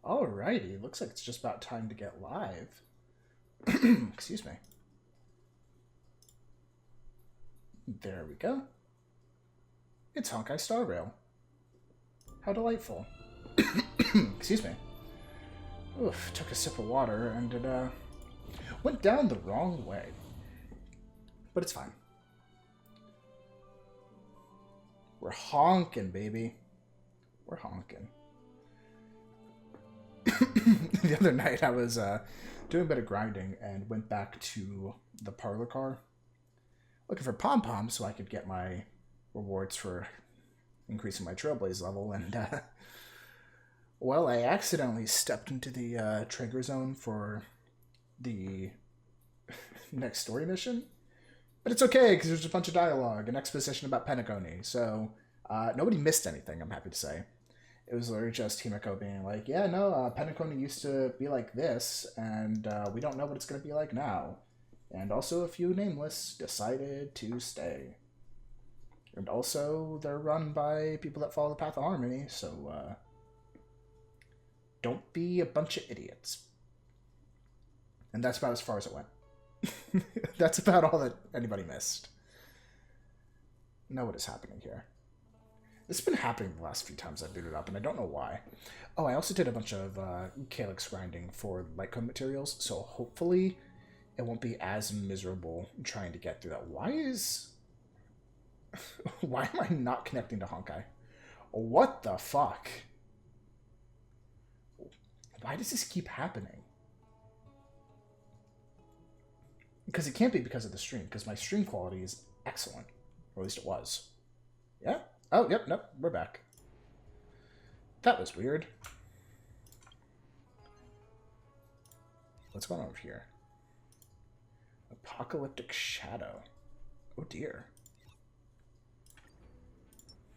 Alrighty, looks like it's just about time to get live. Excuse me. There we go. It's Honkai Star Rail. How delightful. Excuse me. Oof, took a sip of water and it went down the wrong way. But it's fine. We're honking, baby. We're honking. The other night I was doing a bit of grinding and went back to the parlor car looking for pom-poms so I could get my rewards for increasing my Trailblaze level, and well, I accidentally stepped into the trigger zone for the next story mission. But it's okay, because there's a bunch of dialogue and exposition about Penacony, so nobody missed anything, I'm happy to say. It was literally just Himiko being like, yeah, no, Penacony used to be like this, and we don't know what it's going to be like now. And also a few nameless decided to stay. And also, they're run by people that follow the path of harmony, so don't be a bunch of idiots. And that's about as far as it went. That's about all that anybody missed. Now what is happening here? This has been happening the last few times I've booted up, and I don't know why. Oh, I also did a bunch of calyx grinding for light code materials, so hopefully it won't be as miserable trying to get through that. Why am I not connecting to Honkai? What the fuck? Why does this keep happening? Because it can't be because of the stream, because my stream quality is excellent. Or at least it was. Yeah? Oh, yep, nope, we're back. That was weird. What's going on over here? Apocalyptic Shadow. Oh dear.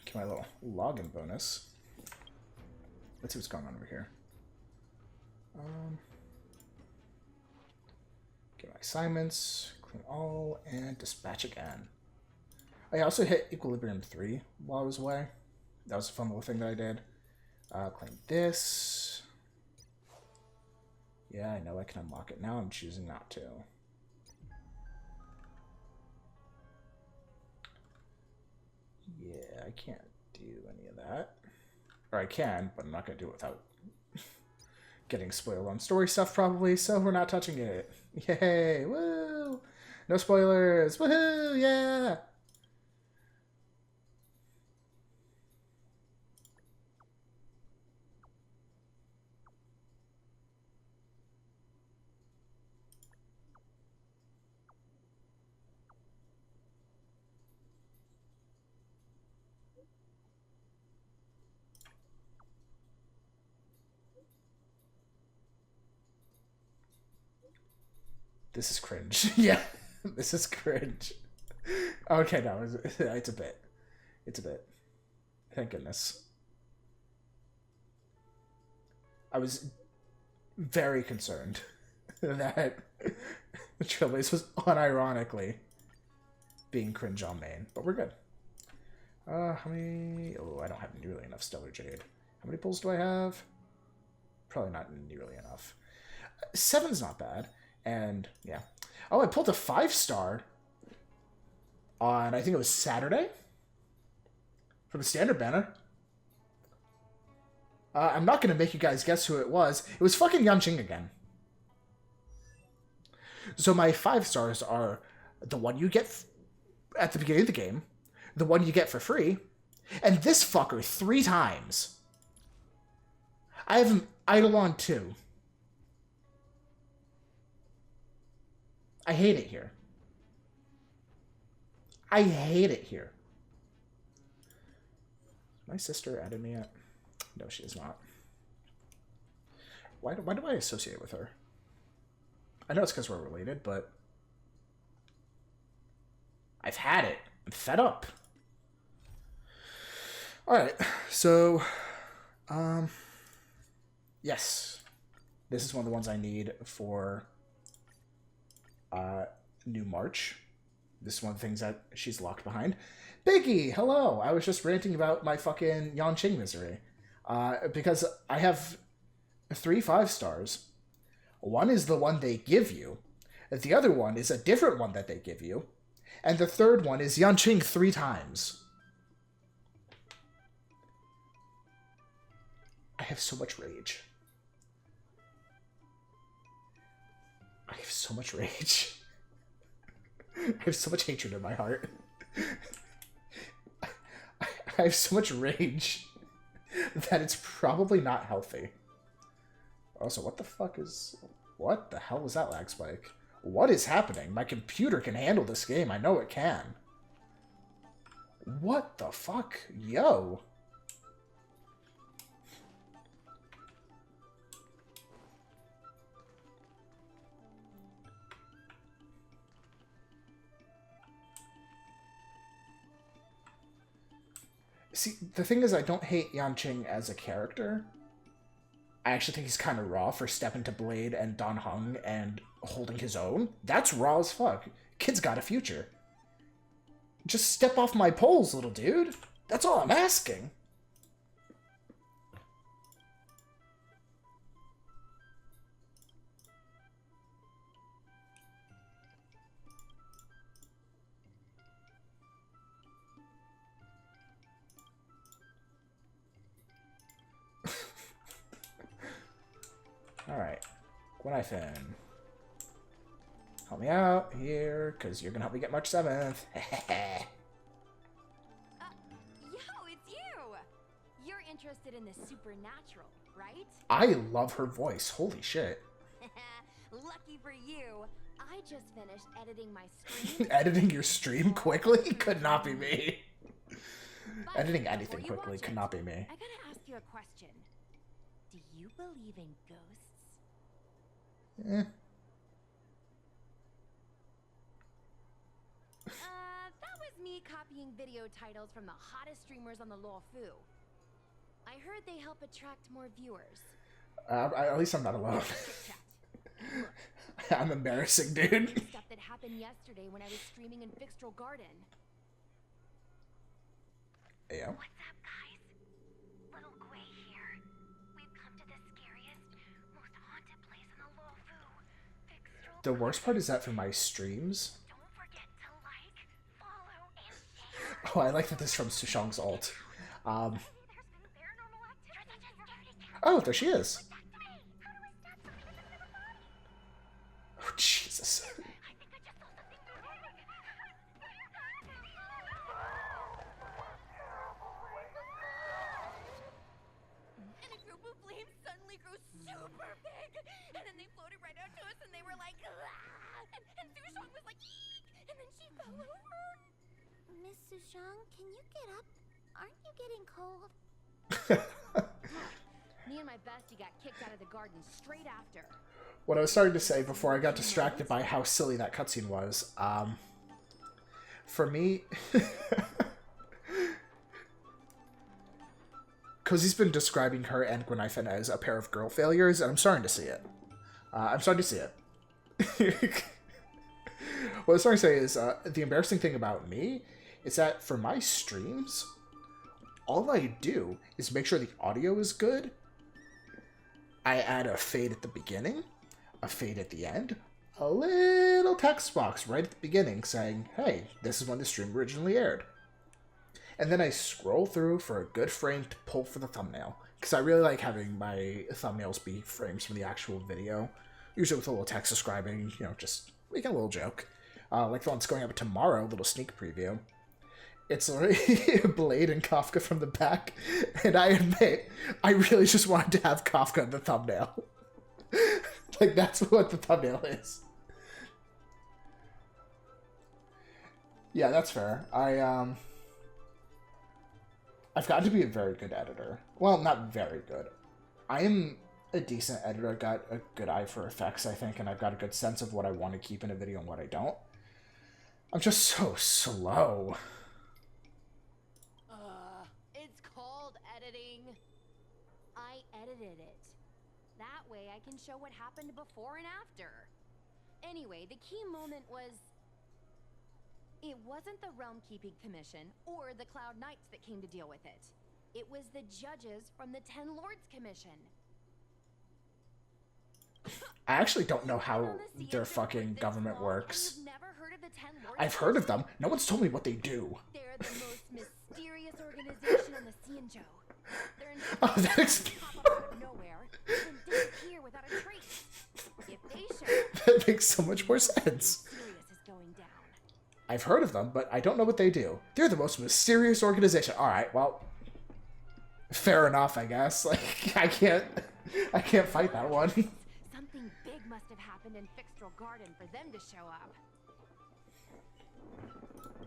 Get my little login bonus. Let's see what's going on over here. Get my assignments, clean all, and dispatch again. I also hit Equilibrium 3 while I was away. That was a fun little thing that I did. Claim this. Yeah, I know I can unlock it. Now I'm choosing not to. Yeah, I can't do any of that. Or I can, but I'm not going to do it without getting spoiled on story stuff probably, so we're not touching it. Yay! Woo! No spoilers! Woohoo! Yeah! This is cringe. Yeah, this is cringe. Okay, no, it's a bit. It's a bit. Thank goodness. I was very concerned that Trailblaze was unironically being cringe on main, but we're good. How many? Oh, I don't have nearly enough Stellar Jade. How many pulls do I have? Probably not nearly enough. 7's not bad. And, yeah. Oh, I pulled a 5-star on, I think it was Saturday? From the standard banner. I'm not going to make you guys guess who it was. It was fucking Yanqing again. So my 5-stars are the one you get at the beginning of the game, the one you get for free, and this fucker 3 times. I have an Eidolon 2. I hate it here. I hate it here. My sister added me yet? No, she is not. Why do I associate with her? I know it's because we're related, but I've had it. I'm fed up. Alright, so yes. This is one of the ones I need for New March. This is one of the things that she's locked behind. Biggie, hello! I was just ranting about my fucking Yanqing misery. Because I have 3 5-stars. One is the one they give you. The other one is a different one that they give you. And the third one is Yanqing 3 times. I have so much rage. I have so much rage. I have so much hatred in my heart. I have so much rage that it's probably not healthy. Also, what the fuck is... What the hell was that lag spike? What is happening? My computer can handle this game. I know it can. What the fuck? Yo. See, the thing is, I don't hate Yanqing as a character. I actually think he's kind of raw for stepping to Blade and Dan Heng and holding his own. That's raw as fuck. Kid's got a future. Just step off my poles, little dude. That's all I'm asking. Alright. Guinaifen. Help me out here, because you're going to help me get March 7th. Yo, it's you! You're interested in the supernatural, right? I love her voice. Holy shit. Lucky for you, I just finished editing my stream. Editing your stream quickly? Could not be me. Editing anything quickly could not be me. I gotta ask you a question. Do you believe in ghosts? That was me copying video titles from the hottest streamers on the Luofu. I heard they help attract more viewers. At least I'm not alone. I'm embarrassing, dude. Stuff that happened yesterday when I was streaming in Fixtral Garden. Yeah. What's up, guys? Little Gui here. We've come to the scariest, most haunted place in the Luofu. Fixtral. The worst part is that for my streams... Don't forget to like, follow, and share. Oh, I like that this is from Sushong's alt. There's been paranormal activity. Oh, there she is. Oh, Jesus. I think I just saw something moving. And a group of flames suddenly grew super big, and then they floated right out to us, and they were like, "Ah!" and Sushong was like, "Eek!" And then she fell over. Miss Sushang, can you get up? Aren't you getting cold? Me and my bestie got kicked out of the garden straight after. What I was starting to say before I got distracted by how silly that cutscene was, for me... Cozy's been describing her and Guinaifen as a pair of girl failures, and I'm starting to see it. I'm starting to see it. What I was starting to say is, the embarrassing thing about me is that for my streams, all I do is make sure the audio is good. I add a fade at the beginning, a fade at the end, a little text box right at the beginning saying, hey, this is when the stream originally aired. And then I scroll through for a good frame to pull for the thumbnail, because I really like having my thumbnails be frames from the actual video, usually with a little text describing, you know, just making a little joke. Like the one that's going up tomorrow, a little sneak preview. It's Blade and Kafka from the back, and I admit, I really just wanted to have Kafka in the thumbnail. Like, that's what the thumbnail is. Yeah, that's fair. I've gotten to be a very good editor. Well, not very good. I am a decent editor. I've got a good eye for effects, I think, and I've got a good sense of what I want to keep in a video and what I don't. I'm just so slow. It's called editing. I edited it. That way I can show what happened before and after. Anyway, the key moment was... It wasn't the Realm Keeping Commission or the Cloud Knights that came to deal with it. It was the judges from the Ten Lords Commission. I actually don't know You've been how on the their Xianzhou for fucking this government long, works. and you've never heard of the 10 Lords I've heard of Association? them. No one's told me what they do. They're the most mysterious organization on the Xianzhou. Their Oh, that investigations pop up out of nowhere and disappear without a trace. If they show up, That makes so much more sense. serious is going down. I've heard of them, but I don't know what they do. They're the most mysterious organization. All right, well, fair enough, I guess. Like, I can't fight that one. Something big must have happened in Fixtral Garden for them to show up.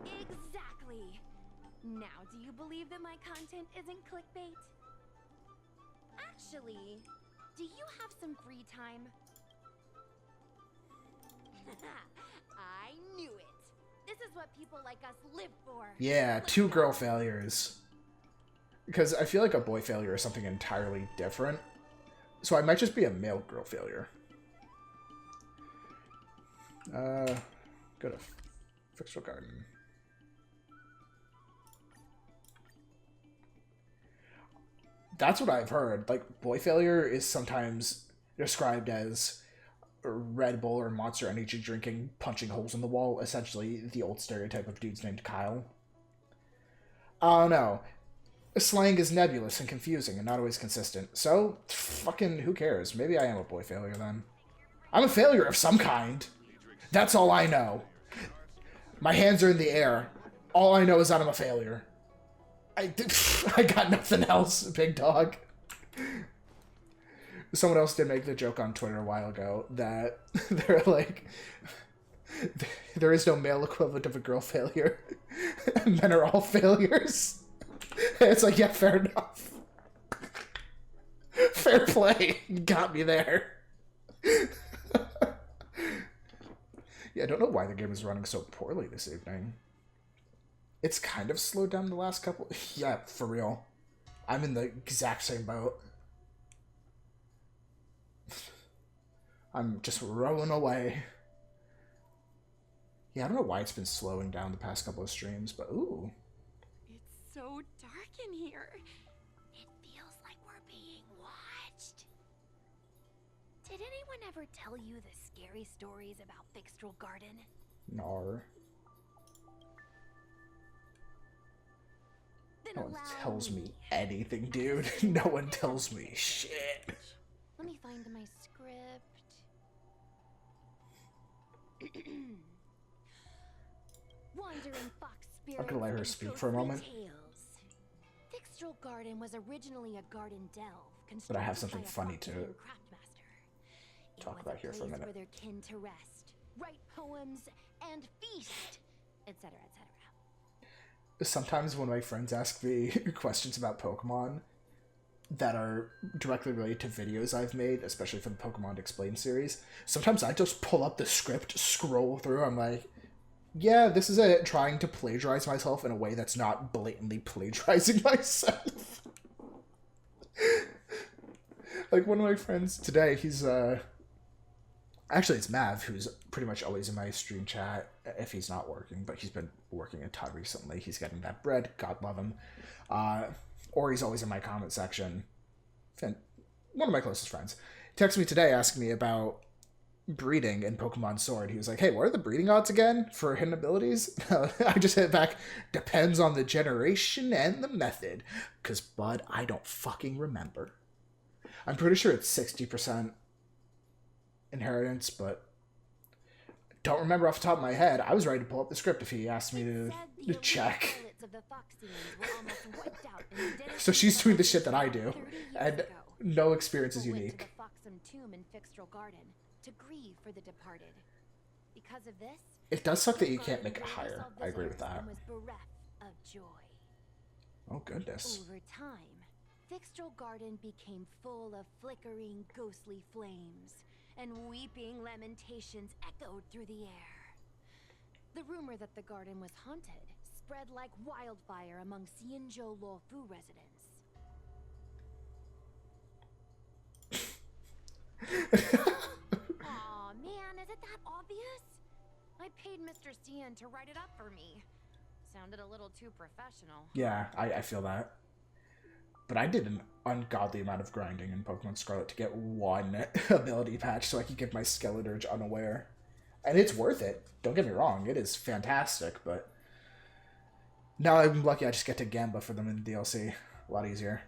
Exactly. Now, do you believe that my content isn't clickbait? Actually, do you have some free time? I knew it. This is what people like us live for. Yeah, Let's 2 go. girl failures. Because I feel like a boy failure is something entirely different. So I might just be a male girl failure. Go to Fixtral Garden. That's what I've heard. Like, boy failure is sometimes described as Red Bull or Monster Energy drinking, punching holes in the wall. Essentially, the old stereotype of dudes named Kyle. I don't know. Slang is nebulous and confusing and not always consistent. So, fucking who cares? Maybe I am a boy failure then. I'm a failure of some kind. That's all I know. My hands are in the air. All I know is that I'm a failure. I got nothing else, big dog. Someone else did make the joke on Twitter a while ago that they're like, there is no male equivalent of a girl failure. Men are all failures. It's like, yeah, fair enough. Fair play. You got me there. Yeah, I don't know why the game is running so poorly this evening. It's kind of slowed down the last couple... Yeah, for real. I'm in the exact same boat. I'm just rowing away. Yeah, I don't know why it's been slowing down the past couple of streams, but ooh. It's so dark in here. It feels like we're being watched. Did anyone ever tell you the scary stories about Fixtral Garden? Nar. Then No one allow tells me anything, dude. No one tells me shit. Let me find my script. Wandering fox spirits. I'm gonna let her and speak for a ghostly moment. tales. Fixtral Garden was originally a garden delve. But I have constructed something by a funny to fox-themed craftmaster. It talk was about here for a place minute. Where their kin to rest, write poems, and feast, etc., etc. Sometimes when my friends ask me questions about Pokemon that are directly related to videos I've made, especially for the Pokemon Explained series, sometimes I just pull up the script, scroll through, I'm like, yeah, this is it, trying to plagiarize myself in a way that's not blatantly plagiarizing myself. Like, one of my friends today, he's, actually, it's Mav, who's pretty much always in my stream chat if he's not working, but he's been working a ton recently. He's getting that bread, God love him. Or he's always in my comment section. And one of my closest friends texted me today asking me about breeding in Pokemon Sword. He was like, hey, what are the breeding odds again for hidden abilities? I just hit back, depends on the generation and the method. Because, bud, I don't fucking remember. I'm pretty sure it's 60% inheritance, but don't remember off the top of my head. I was ready to pull up the script if he asked me to check. So she's doing the shit that I do, and no experience is unique. The Foxham tomb in Fixtral Garden to grieve for the departed. Because of this, It does suck that you can't make it higher. I agree with that. was bereft of joy. Oh, goodness. Over time, Fixtral Garden became full of flickering, ghostly flames, and weeping lamentations echoed through the air. The rumor that the garden was haunted spread like wildfire among Xianzhou Luofu residents. Aw, man, is it that obvious? I paid Mr. Xian to write it up for me. Sounded a little too professional. Yeah, I feel that. But I did an ungodly amount of grinding in Pokemon Scarlet to get one ability patch so I could give my Skeleturge unaware. And it's worth it. Don't get me wrong, it is fantastic, but now I'm lucky I just get to Gamba for them in the DLC. A lot easier.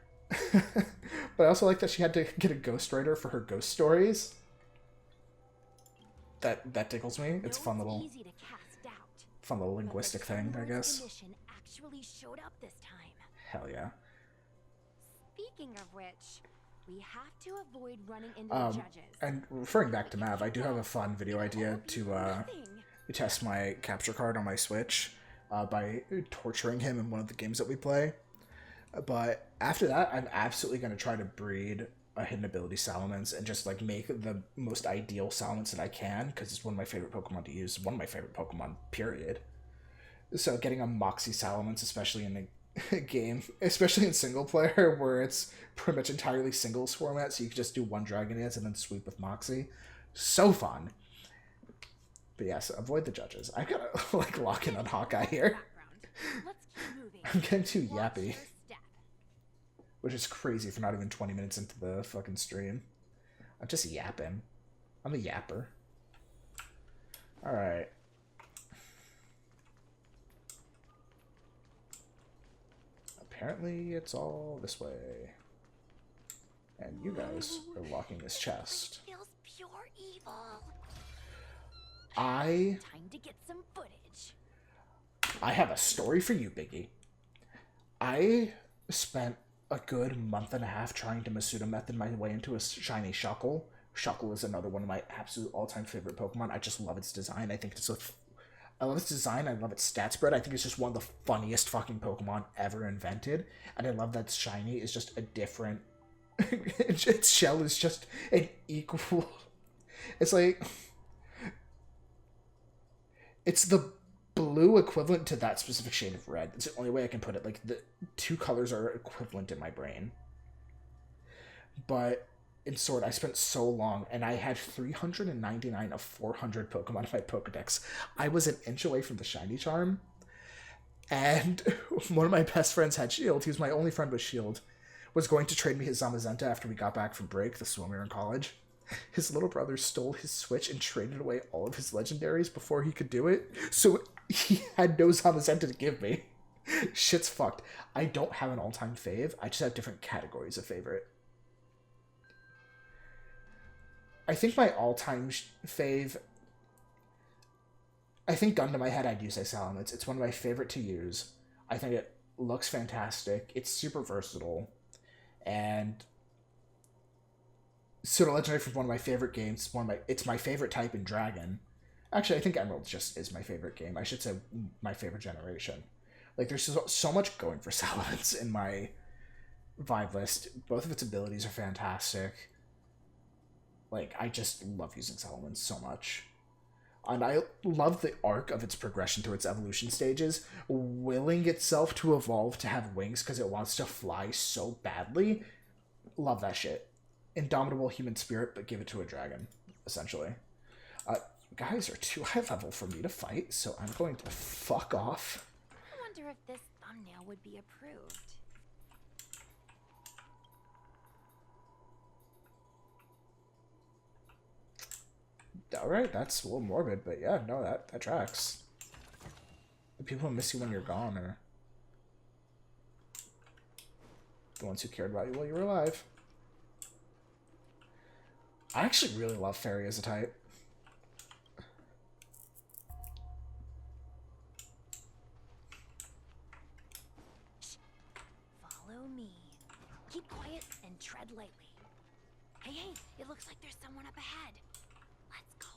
But I also like that she had to get a ghostwriter for her ghost stories. That tickles me. It's fun little linguistic thing, I guess. Actually showed up this time. Hell yeah. Speaking of which, we have to avoid running into the judges. And referring back to Mav, I do have a fun video idea to test my capture card on my Switch by torturing him in one of the games that we play. But after that, I'm absolutely going to try to breed a hidden ability Salamence and just like make the most ideal Salamence that I can, because it's one of my favorite Pokemon to use, one of my favorite Pokemon, period. So getting a Moxie Salamence, especially in a game, especially in single player, where it's pretty much entirely singles format, so you can just do one Dragon Dance and then sweep with Moxie. So fun. But yes, avoid the judges. I gotta like lock in on Honkai here. I'm getting too yappy. Which is crazy for not even 20 minutes into the fucking stream. I'm just yapping. I'm a yapper. Alright. Apparently it's all this way. And you guys are locking this chest. Feels pure evil. I Time to get some footage. have a story for you, Biggie. I spent a good month and a half trying to Masuda method my way into a shiny Shuckle. Shuckle is another one of my absolute all-time favorite Pokemon. I just love its design. I think I love its design. I love its stat spread. I think it's just one of the funniest fucking Pokemon ever invented. And I love that its shiny is just a different... its shell is just an equal... It's like... It's the blue equivalent to that specific shade of red. It's the only way I can put it. Like, the two colors are equivalent in my brain. But in Sword, I spent so long, and I had 399 of 400 Pokemon in my Pokedex. I was an inch away from the Shiny Charm, and one of my best friends had Shield. He was my only friend with Shield. Was going to trade me his Zamazenta after we got back from break, this is when we were in college. His little brother stole his Switch and traded away all of his legendaries before he could do it, so he had no Zamazenta to give me. Shit's fucked. I don't have an all-time fave, I just have different categories of favorite. I think my all-time fave... I think gun to my head, I'd use a Salamence. It's one of my favorite to use. I think it looks fantastic. It's super versatile. And... Pseudo Legendary from one of my favorite games. It's my favorite type in Dragon. Actually, I think Emerald just is my favorite game. I should say my favorite generation. Like, there's so much going for Salamence in my vibe list. Both of its abilities are fantastic. Like, I just love using Salamence so much. And I love the arc of its progression through its evolution stages, willing itself to evolve to have wings because it wants to fly so badly. Love that shit. Indomitable human spirit, but give it to a dragon, essentially. Guys are too high level for me to fight, so I'm going to fuck off. I wonder if this thumbnail would be approved. Alright, that's a little morbid, but yeah, no, that tracks. The people who miss you when you're gone are the ones who cared about you while you were alive. I actually really love Fairy as a type. Follow me. Keep quiet and tread lightly. Hey, it looks like there's someone up ahead. Let's go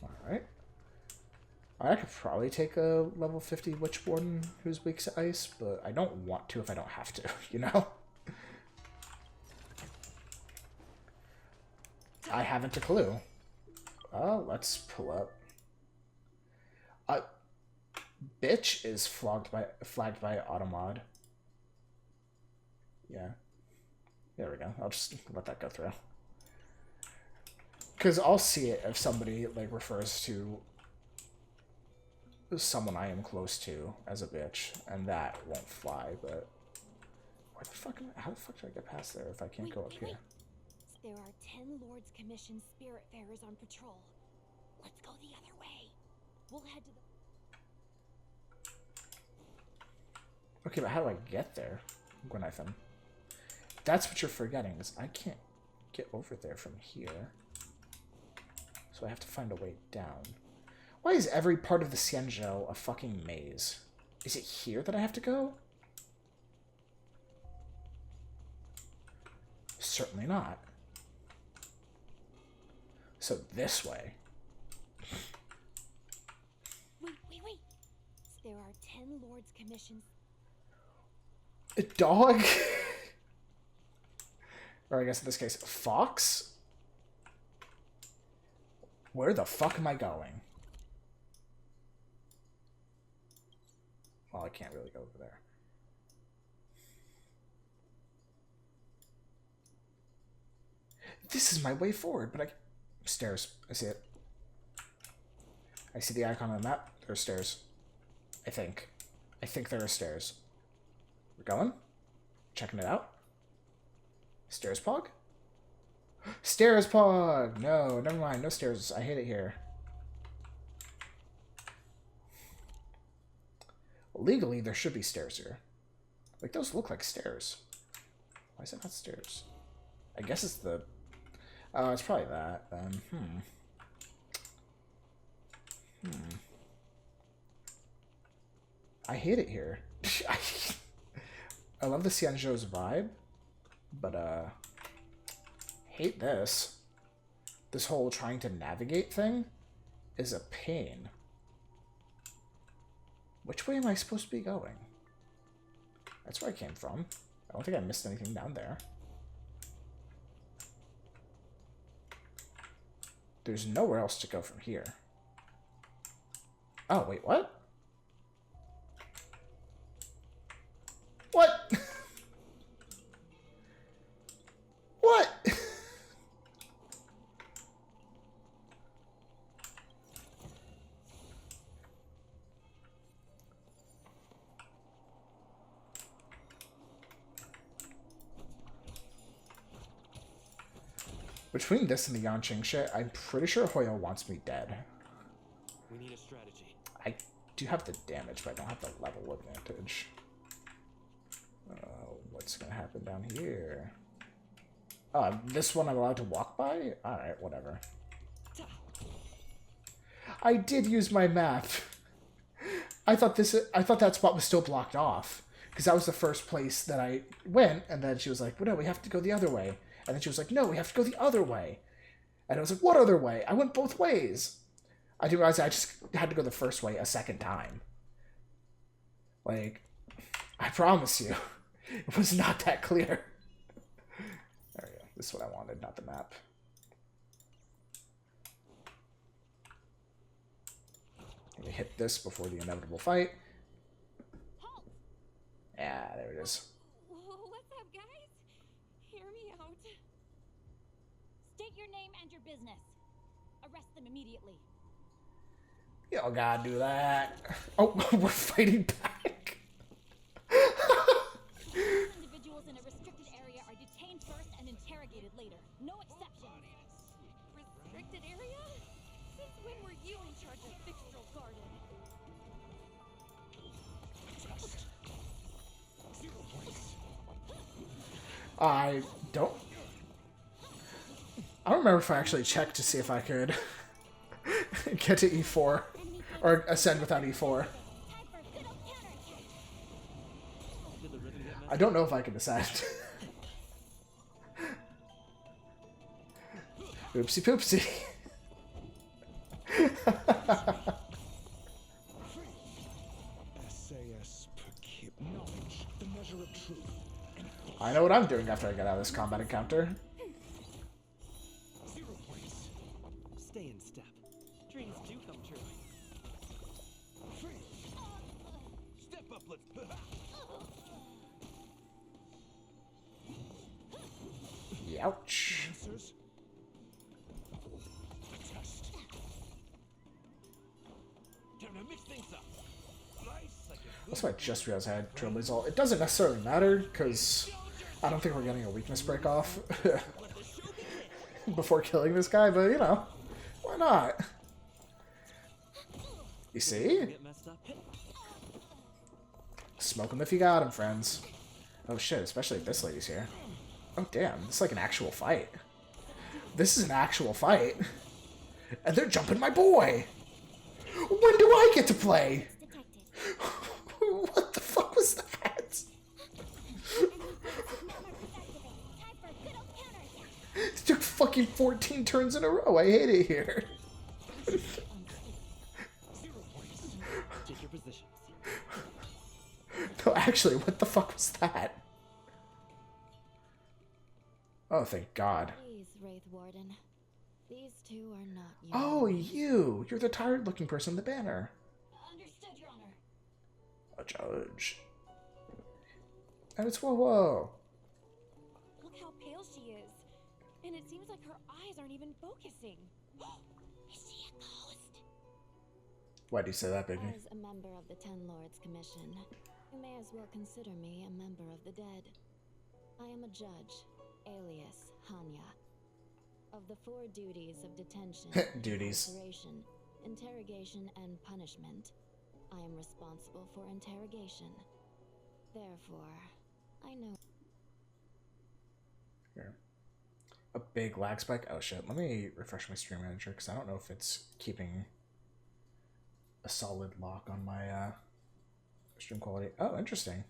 around. Alright. I could probably take a level 50 Witch Warden who's weak to ice, but I don't want to if I don't have to, you know? I haven't a clue. Let's pull up. Bitch is flagged by Automod. Yeah. There we go. I'll just let that go through. Because I'll see it if somebody, like, refers to someone I am close to as a bitch, and that won't fly, but... Where the fuck how the fuck do I get past there if I can't go up here? There are 10 Lords Commission Spiritfarers on patrol. Let's go the other way. We'll head to the... Okay, but how do I get there, Guinaifen? That's what you're forgetting, is I can't get over there from here. So I have to find a way down. Why is every part of the Xianzhou a fucking maze? Is it here that I have to go? Certainly not. So this way. Wait. There are 10 Lords Commission... A dog? Or I guess in this case, a fox? Where the fuck am I going? Well, I can't really go over there. This is my way forward, but stairs. I see it. I see the icon on the map. There are stairs. I think there are stairs. We're going? Checking it out? Stairs pog? Stairs pog! No, never mind. No stairs. I hate it here. Legally, there should be stairs here. Like, those look like stairs. Why is it not stairs? I guess it's the... Oh, it's probably that, then. I hate it here. I love the Xianzhou's vibe, but, hate this. This whole trying to navigate thing is a pain. Which way am I supposed to be going? That's where I came from. I don't think I missed anything down there. There's nowhere else to go from here. Oh, wait, what? What? What? Between this and the Yanqing shit, I'm pretty sure Huohuo wants me dead. We need a strategy. I do have the damage, but I don't have the level advantage. What's gonna happen down here? This one I'm allowed to walk by? Alright, whatever. I did use my map. I thought that spot was still blocked off. Because that was the first place that I went, and then she was like, well, no, we have to go the other way. And then she was like, no, we have to go the other way. And I was like, what other way? I went both ways. I didn't realize I just had to go the first way a second time. Like, I promise you, it was not that clear. There we go. This is what I wanted, not the map. Let me hit this before the inevitable fight. Yeah, there it is. What's up, guys? Hear me out. State your name and your business. Arrest them immediately. You don't gotta do that. Oh, we're fighting back. Individuals in a restricted area are detained first and interrogated later. No exceptions. Restricted area? Since when were you in charge of Fixtral Garden? I don't remember if I actually checked to see if I could get to E4 or ascend without E4. I don't know if I can ascend. Oopsie poopsie. I know what I'm doing after I get out of this combat encounter. Stay in step. Dreams do come true. Step up, let's. Ouch. Time to mix things up. That's why I just realized I had Trailblaze ult. It doesn't necessarily matter, because I don't think we're getting a weakness break off before killing this guy, but you know, why not? You see? Get messed up. Smoke him if you got him, friends. Oh shit, especially if this lady's here. Oh damn, this is like an actual fight. This is an actual fight. And they're jumping my boy! When do I get to play? What the fuck was that? It took fucking 14 turns in a row. I hate it here. Take your positions. No, actually, what the fuck was that? Oh, thank God. Please, Wraith Warden. These two are not you. Oh, you! You're the tired-looking person in the banner. Understood, Your Honor. A judge. And it's Huohuo. Look how pale she is. And it seems like her eyes aren't even focusing. Is she a ghost? Why do you say that, baby? As a member of the Ten Lords Commission, you may as well consider me a member of the dead. I am a judge, alias Hanya. Of the 4 duties of detention, Duties. incarceration, interrogation, and punishment, I am responsible for interrogation. Therefore, I know. Here. A big lag spike? Oh shit, let me refresh my stream manager, because I don't know if it's keeping a solid lock on my stream quality. Oh, interesting.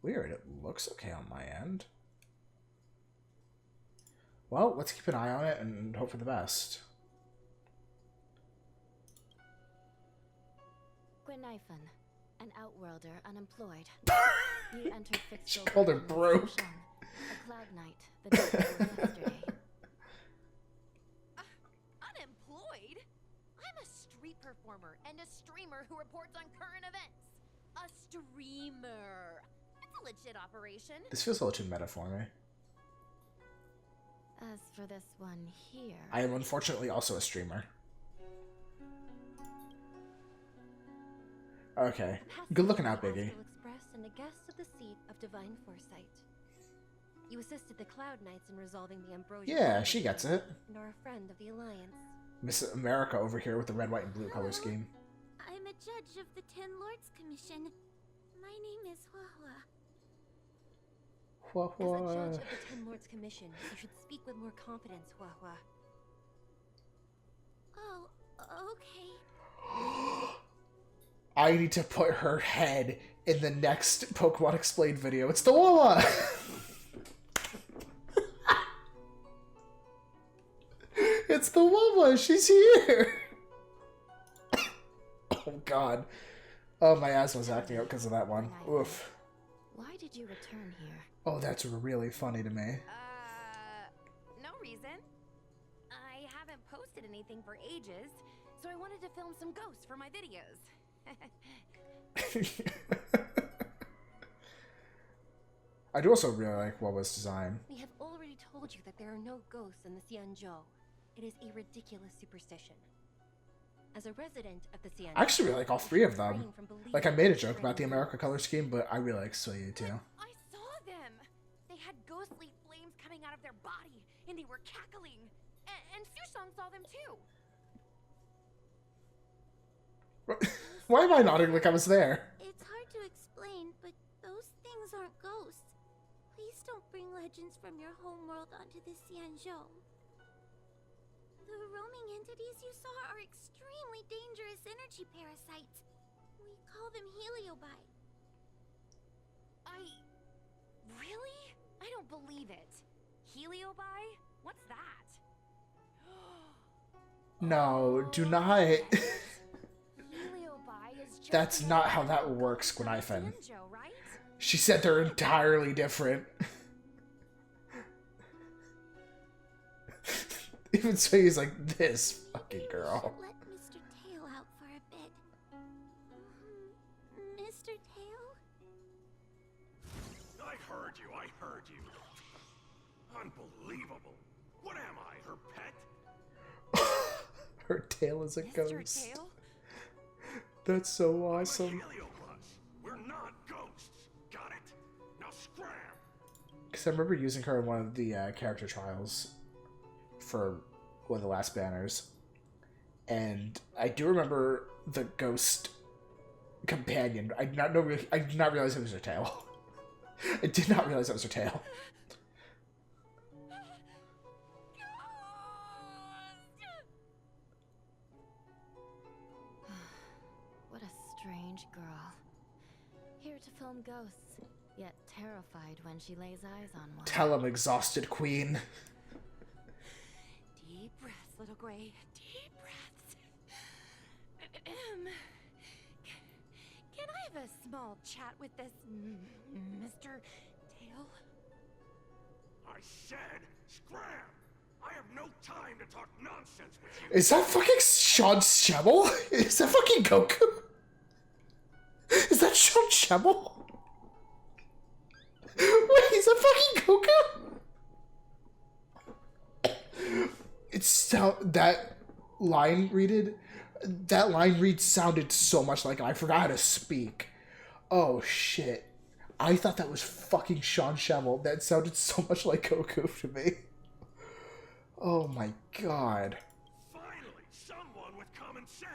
Weird, it looks okay on my end. Well, let's keep an eye on it and hope for the best. Guinaifen, an outworlder unemployed. You entered She Fixel called her Garden bro. with Sean, a cloud knight, the day before yesterday. Unemployed? I'm a street performer and a streamer who reports on current events. A streamer. It's a legit operation. This feels a little too meta for me. As for this one here, I am unfortunately also a streamer. Okay. Good looking out, Biggie. Express and a guest of the seat of divine foresight. You assisted the Cloud Knights in resolving the Ambrosia. Yeah, she gets it. And are a friend of the Alliance. Miss America over here with the red, white, and blue color scheme. I'm a judge of the Ten Lords Commission. My name is Huohuo. As a judge Huohuo. of the Ten Lords Commission, you should speak with more confidence, Huohuo. Oh, okay. I need to put her head in the next Pokemon Explained video. It's the Wawa! It's the Wawa! She's here! Oh god. Oh, my asthma's acting out because of that one. Oof. Why did you return here? Oh, that's really funny to me. No reason. I haven't posted anything for ages, so I wanted to film some ghosts for my videos. I do also really like Wawa's design. We have already told you that there are no ghosts in the Xianzhou. It is a ridiculous superstition. As a resident of the Xianzhou, I actually really like all 3 of them. refrain from believing Like, I made a in joke about the America color scheme, but I really like Suyu too. I saw them! They had ghostly flames coming out of their body, and they were cackling. And Sushan saw them too. Why am I nodding like I was there? It's hard to explain, but those things aren't ghosts. Please don't bring legends from your homeworld onto the Xianzhou. The roaming entities you saw are extremely dangerous energy parasites. We call them heliobi. Really? I don't believe it. Heliobi? What's that? No, do not. Heliobi is just That's not how that another works, ghost of the Guinaifen. Xianzhou, right? She said they're entirely different. Even Suyu's like, this fucking girl. Let Mr. Tail out for a bit. Mr. Tail? I heard you. Unbelievable. What am I, her pet? Her tail is a Mr. ghost. Tail? That's so I'm a awesome. heliobus. We're not ghosts. Got it? Now scram. Because I remember using her in one of the character trials for one of the last banners. And I do remember the ghost companion. I did not realize it was her tail. I did not realize that was her tail. What a strange girl. Here to film ghosts, yet terrified when she lays eyes on one. Tell him, exhausted queen. Deep breaths, little gray. Deep breaths. Can I have a small chat with this Mr. Tail? I said scram. I have no time to talk nonsense with you. Is that fucking Sean Schemmel? Is that fucking Goku? Is that Sean Schemmel? Wait, is that fucking Goku? That line read sounded so much like him. I forgot how to speak. Oh shit. I thought that was fucking Sean Schemmel. That sounded so much like Goku to me. Oh my god. Finally, someone with common sense.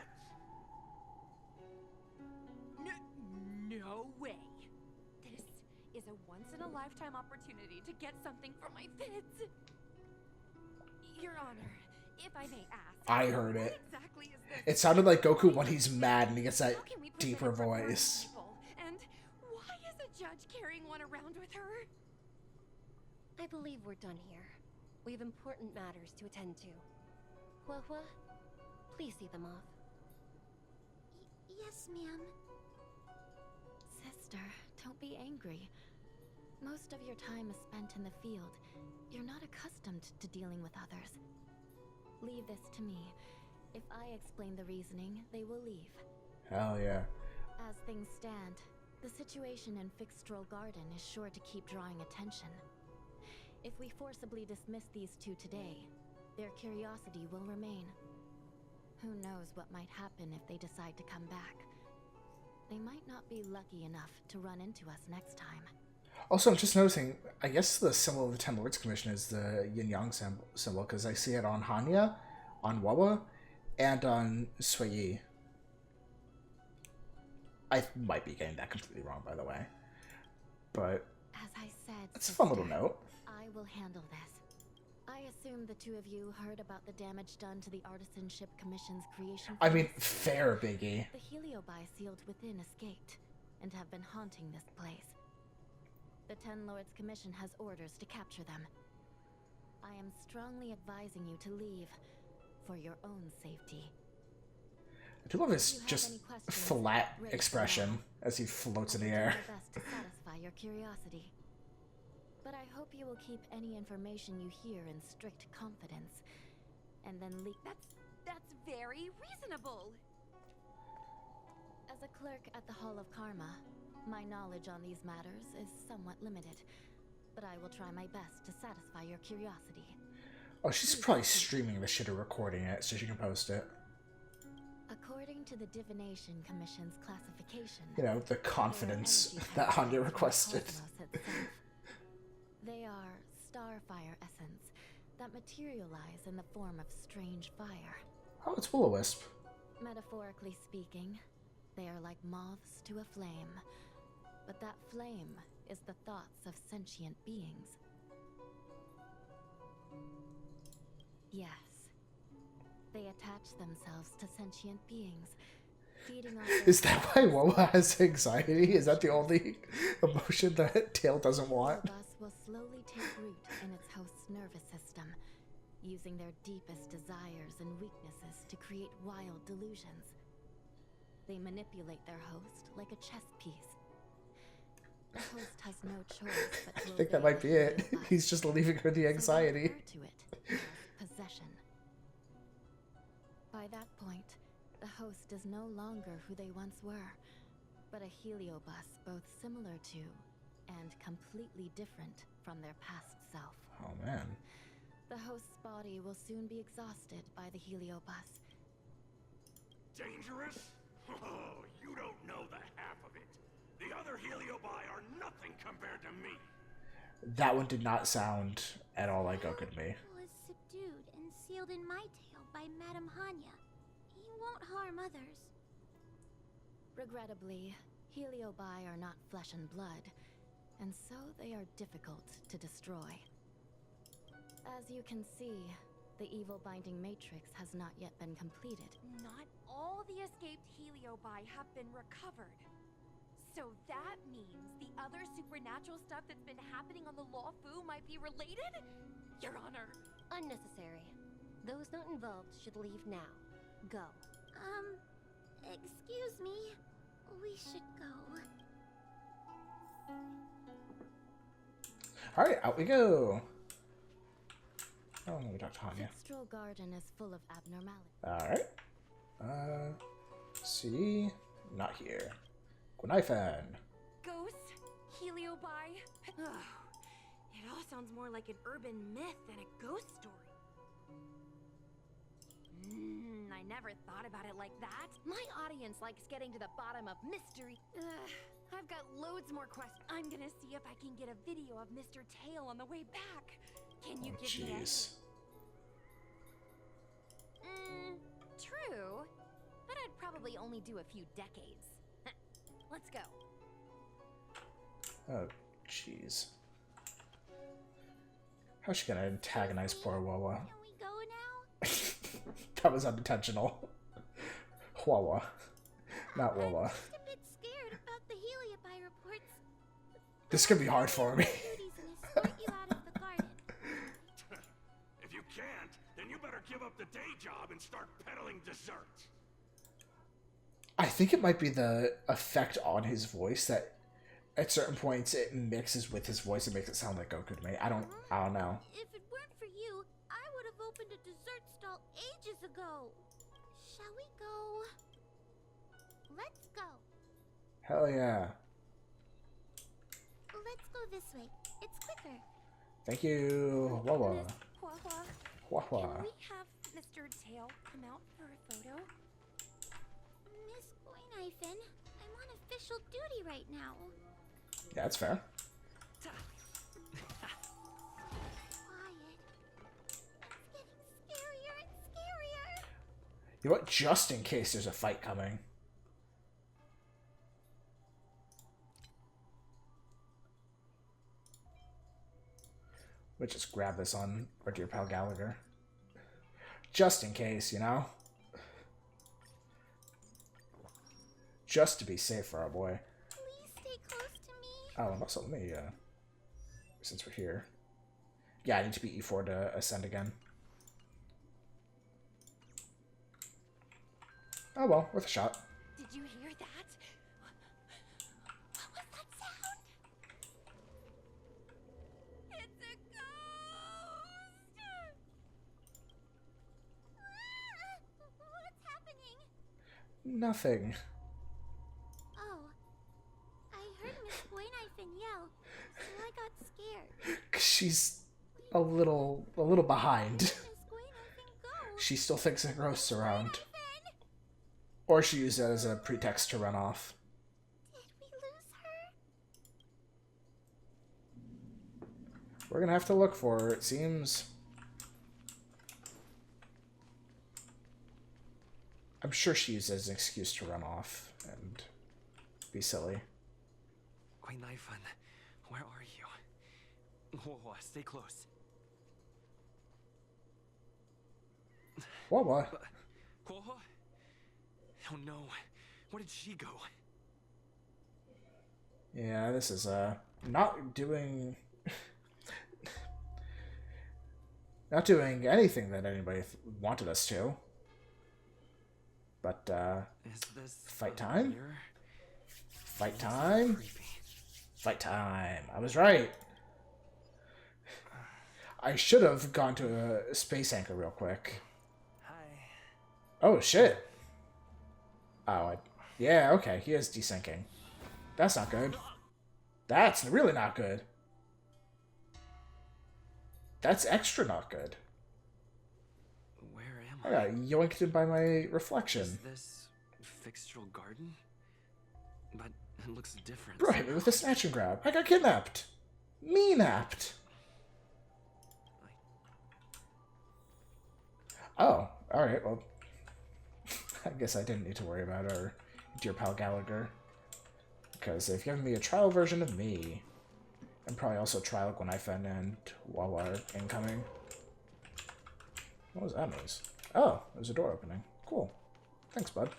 No way. This is a once-in-a-lifetime opportunity to get something for my kids. Your Honor, if I may ask. I heard it. What exactly is this? It sounded like Goku when he's mad and he gets that How can we prevent deeper it from hurting voice. people? And why is a judge carrying one around with her? I believe we're done here. We have important matters to attend to. Huohuo, please see them off. Yes, ma'am. Sister, don't be angry. Most of your time is spent in the field. You're not accustomed to dealing with others. Leave this to me. If I explain the reasoning, they will leave. Hell yeah. As things stand, the situation in Fixstrol Garden is sure to keep drawing attention. If we forcibly dismiss these two today, their curiosity will remain. Who knows what might happen if they decide to come back. They might not be lucky enough to run into us next time. Also, I'm just noticing, I guess the symbol of the Ten Lords Commission is the yin-yang symbol, because I see it on Hanya, on Wawa, and on Sui. I might be getting that completely wrong, by the way. But As I said, it's a fun sister, little note. I will handle this. I assume the two of you heard about the damage done to the Artisanship Commission's creation. I mean, phase? fair, Biggie. The heliobi sealed within escaped, and have been haunting this place. The Ten Lords Commission has orders to capture them. I am strongly advising you to leave, for your own safety. I do love If his you have just any questions, flat raise them expression now. as he floats I in the will do air. my best to satisfy your curiosity. But I hope you will keep any information you hear in strict confidence, and then leak. That's very reasonable. As a clerk at the Hall of Karma, my knowledge on these matters is somewhat limited, but I will try my best to satisfy your curiosity. Oh, she's probably streaming the shit or recording it so she can post it. According to the Divination Commission's classification, You know, the confidence that Hanya requested. They are starfire essence that materialize in the form of strange fire. Oh, it's Will-O-Wisp. Metaphorically speaking, they are like moths to a flame, but that flame is the thoughts of sentient beings. Yes, they attach themselves to sentient beings, feeding on Is that why Wawa has anxiety? Is that the only emotion that Tail doesn't want? Bus will slowly take root in its host's nervous system, using their deepest desires and weaknesses to create wild delusions. They manipulate their host like a chess piece. The host has no choice but to I think that obey might be the it. Heliobi, He's just leaving her the so they anxiety. refer to it as possession. By that point, the host is no longer who they once were, but a heliobus both similar to and completely different from their past self. Oh man. The host's body will soon be exhausted by the heliobus, Dangerous? Oh, you don't know the half of it. The other Heliobi are nothing compared to me. That one did not sound at all like Goku to me. Was subdued and sealed in my tail by Madame Hanya. He won't harm others. Regrettably, Heliobi are not flesh and blood, and so they are difficult to destroy. As you can see, the evil binding matrix has not yet been completed. Not all the escaped Heliobi have been recovered. So that means the other supernatural stuff that's been happening on the Luofu might be related? Your Honor. Unnecessary. Those not involved should leave now. Go. Excuse me. We should go. Alright, out we go. Oh, we talked to Hanya. Fixtral Garden is full of abnormality. Alright. See? Not here. Guinaifen. Ghosts? Heliobi? Ugh. It all sounds more like an urban myth than a ghost story. I never thought about it like that. My audience likes getting to the bottom of mystery. I've got loads more questions. I'm gonna see if I can get a video of Mr. Tail on the way back. Can you give me that? Jeez. True. But I'd probably only do a few decades. Let's go. Oh, jeez. How's she gonna antagonize poor Huohuo? Can we go now? That was unintentional. Huohuo. Not I'm Huohuo. just a bit scared about the Heliobi reports. This could be hard for me. Duties and escort you out of the garden. If you can't, then you better give up the day job and start peddling desserts. I think it might be the effect on his voice that at certain points it mixes with his voice and makes it sound like Goku to me. I don't know. If it weren't for you, I would have opened a dessert stall ages ago. Shall we go? Let's go. Hell yeah. Let's go this way. It's quicker. Thank you, Huohuo. Huohuo, Huohuo. can we have Mr. Tail come out for a photo? Miss Guinaifen, I'm on official duty right now. Yeah, that's fair. Quiet. It's getting scarier and scarier. You know what? Just in case there's a fight coming. We'll just grab this on our dear pal Gallagher. Just in case, you know? Just to be safe for our boy. Please stay close to me. Oh, and also let me, since we're here. Yeah, I need to beat E4 to ascend again. Oh well, worth a shot. Did you hear that? What was that sound? It's a ghost! What's happening? Nothing. Oh, I heard Miss Guinaifen yell, so I got scared. She's a little behind. Miss Guinaifen go. She still thinks the ghosts around. Guinaifen! Or she used that as a pretext to run off. Did we lose her? We're gonna have to look for her, it seems. I'm sure she used it as an excuse to run off and be silly. Guinaifen, where are you? Huohuo, stay close. What? Huohuo? Oh no, where did she go? Yeah, this is not doing not doing anything that anybody wanted us to. But Is this fight time? here? Fight This is time? creepy. Fight time. I was right. I should have gone to a space anchor real quick. Hi. Oh shit. Oh, yeah, okay, he is desyncing. That's not good. That's really not good. That's extra not good. Where am I got yoinked in by my reflection. Is this Fixtural garden? But it looks different. Bro hit me with a snatch and grab. I got kidnapped. Me napped. Oh, alright, well. I guess I didn't need to worry about our dear pal Gallagher. Because they've given me a trial version of me. And probably also trial Guinaifen and Huohuo incoming. What was that noise? Oh, there's a door opening. Cool. Thanks, bud.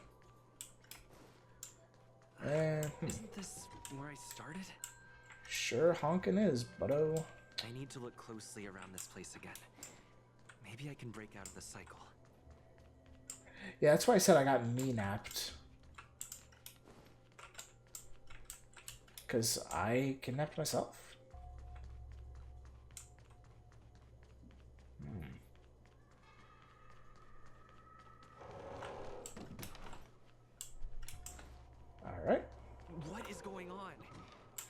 Isn't this where I started? Sure honkin' is, buddo. I need to look closely around this place again. Maybe I can break out of the cycle. Yeah, that's why I said I got me napped. Because I kidnapped myself. Alright. What is going on?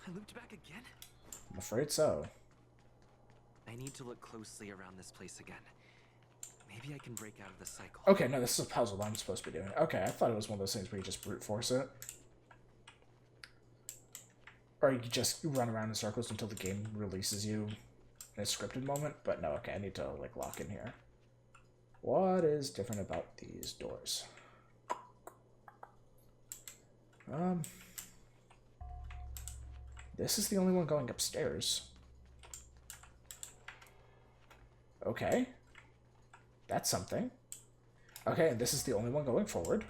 I looped back again? I'm afraid so. I need to look closely around this place again. Maybe I can break out of the cycle. Okay, no, this is a puzzle I'm supposed to be doing. Okay, I thought it was one of those things where you just brute force it. Or you just run around in circles until the game releases you in a scripted moment. But no, okay, I need to, like, lock in here. What is different about these doors? This is the only one going upstairs. Okay. That's something. Okay, and this is the only one going forward.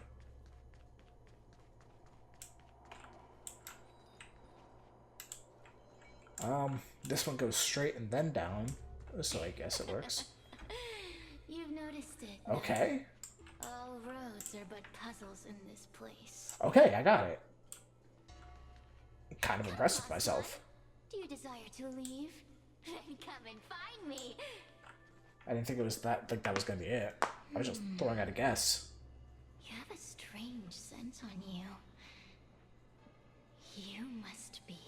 This one goes straight and then down, so I guess it works. You've noticed it. Okay. All roads are but puzzles in this place. Okay, I got it. Kind of impressed with myself. Do you desire to leave? Then come and find me. I didn't think it was that, like, that was gonna be it. I was just throwing out a guess. You have a strange scent on you. You must be.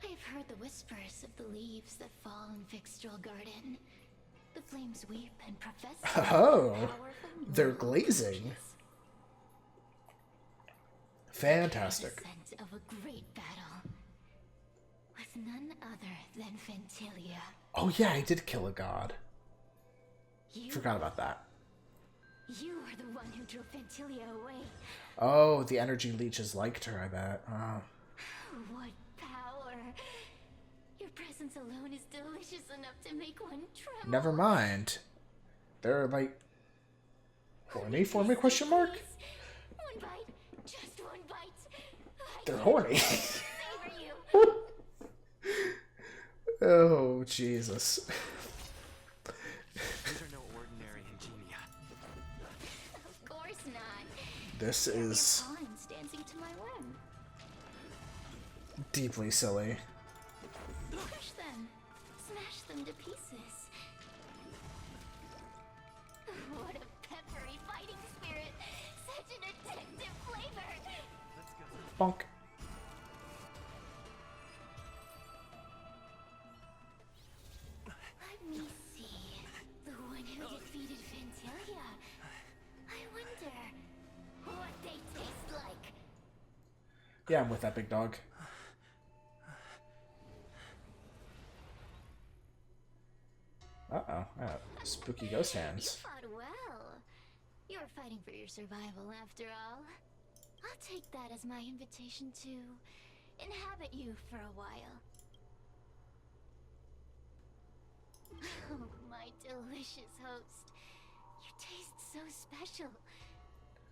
I've heard the whispers of the leaves that fall in Fixtural Garden. The flames weep and profess. Oh, they're glazing. Fantastic. The scent of a great battle with none other than Ventilia. Oh yeah, I did kill a god. You, Forgot about that. you are the one who drove Ventilia away. Oh, the energy leeches liked her, I bet. What power! Your presence alone is delicious enough to make one tremble. Never mind. They're like horny for me, question mark? One bite, just one bite. They're horny. Savor you. Oh, Jesus. These are no ordinary ingenia. Of course not. This is Pawns dancing to my whim. deeply silly. Crush them. Smash them to pieces. What a peppery fighting spirit. Such an addictive flavor. Let's go. Bonk. Let me see. The one who defeated Ventilia. I wonder what they taste like. Yeah, I'm with that big dog. Uh-oh. Spooky ghost You hands. fought well. You were fighting for your survival after all. I'll take that as my invitation to inhabit you for a while. Oh, my delicious host. You taste so special.